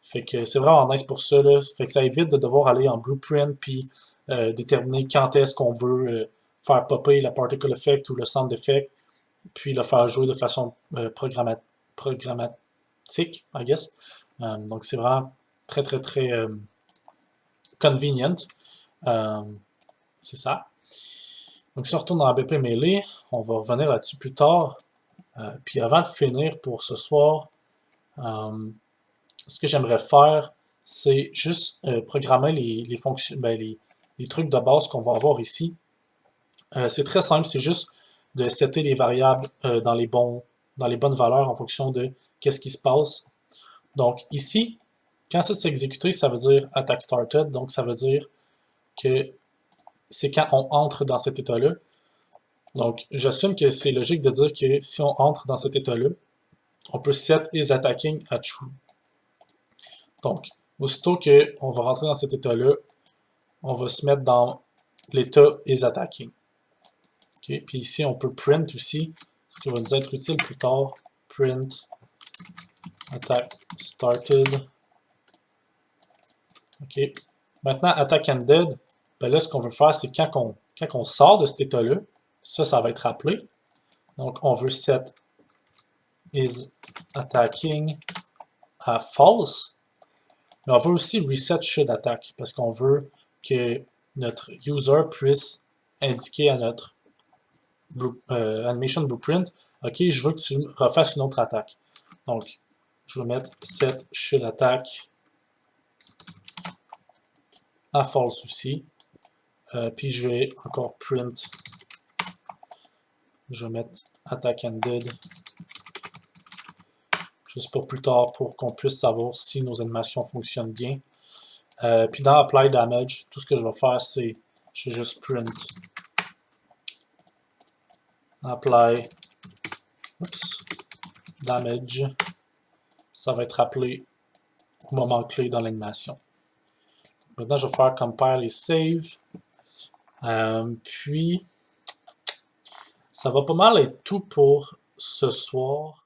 Fait que c'est vraiment nice pour ça, là. Fait que ça évite de devoir aller en blueprint puis déterminer quand est-ce qu'on veut faire popper la particle effect ou le sound effect, puis le faire jouer de façon programmatique, I guess. Donc c'est vraiment très très très convenient. C'est ça. Donc si on retourne dans ABP Melee, on va revenir là-dessus plus tard. Puis avant de finir pour ce soir, ce que j'aimerais faire, c'est juste programmer les fonctions, les trucs de base qu'on va avoir ici. C'est très simple, c'est juste de setter les variables dans les bonnes valeurs en fonction de qu'est-ce qui se passe. Donc ici, quand ça s'est exécuté, ça veut dire attack started, donc ça veut dire que c'est quand on entre dans cet état-là. Donc j'assume que c'est logique de dire que si on entre dans cet état-là, on peut set is attacking à true. Donc, aussitôt qu'on va rentrer dans cet état-là, on va se mettre dans l'état is attacking. Okay? Puis ici, on peut print aussi, ce qui va nous être utile plus tard. Print attack started. OK. Maintenant, attack ended, ben là, ce qu'on veut faire, c'est quand on sort de cet état-là, ça va être appelé. Donc, on veut set is attacking à false. Mais on veut aussi reset should attack parce qu'on veut que notre user puisse indiquer à notre animation blueprint, OK, je veux que tu refasses une autre attaque. Donc, je vais mettre set should attack à false aussi. Puis je vais encore print. Je vais mettre attack ended. Juste pour plus tard, pour qu'on puisse savoir si nos animations fonctionnent bien. Puis dans Apply Damage, tout ce que je vais faire, c'est je vais juste print Apply Damage. Ça va être appelé au moment clé dans l'animation. Maintenant, je vais faire Compile et Save. Puis, ça va pas mal être tout pour ce soir.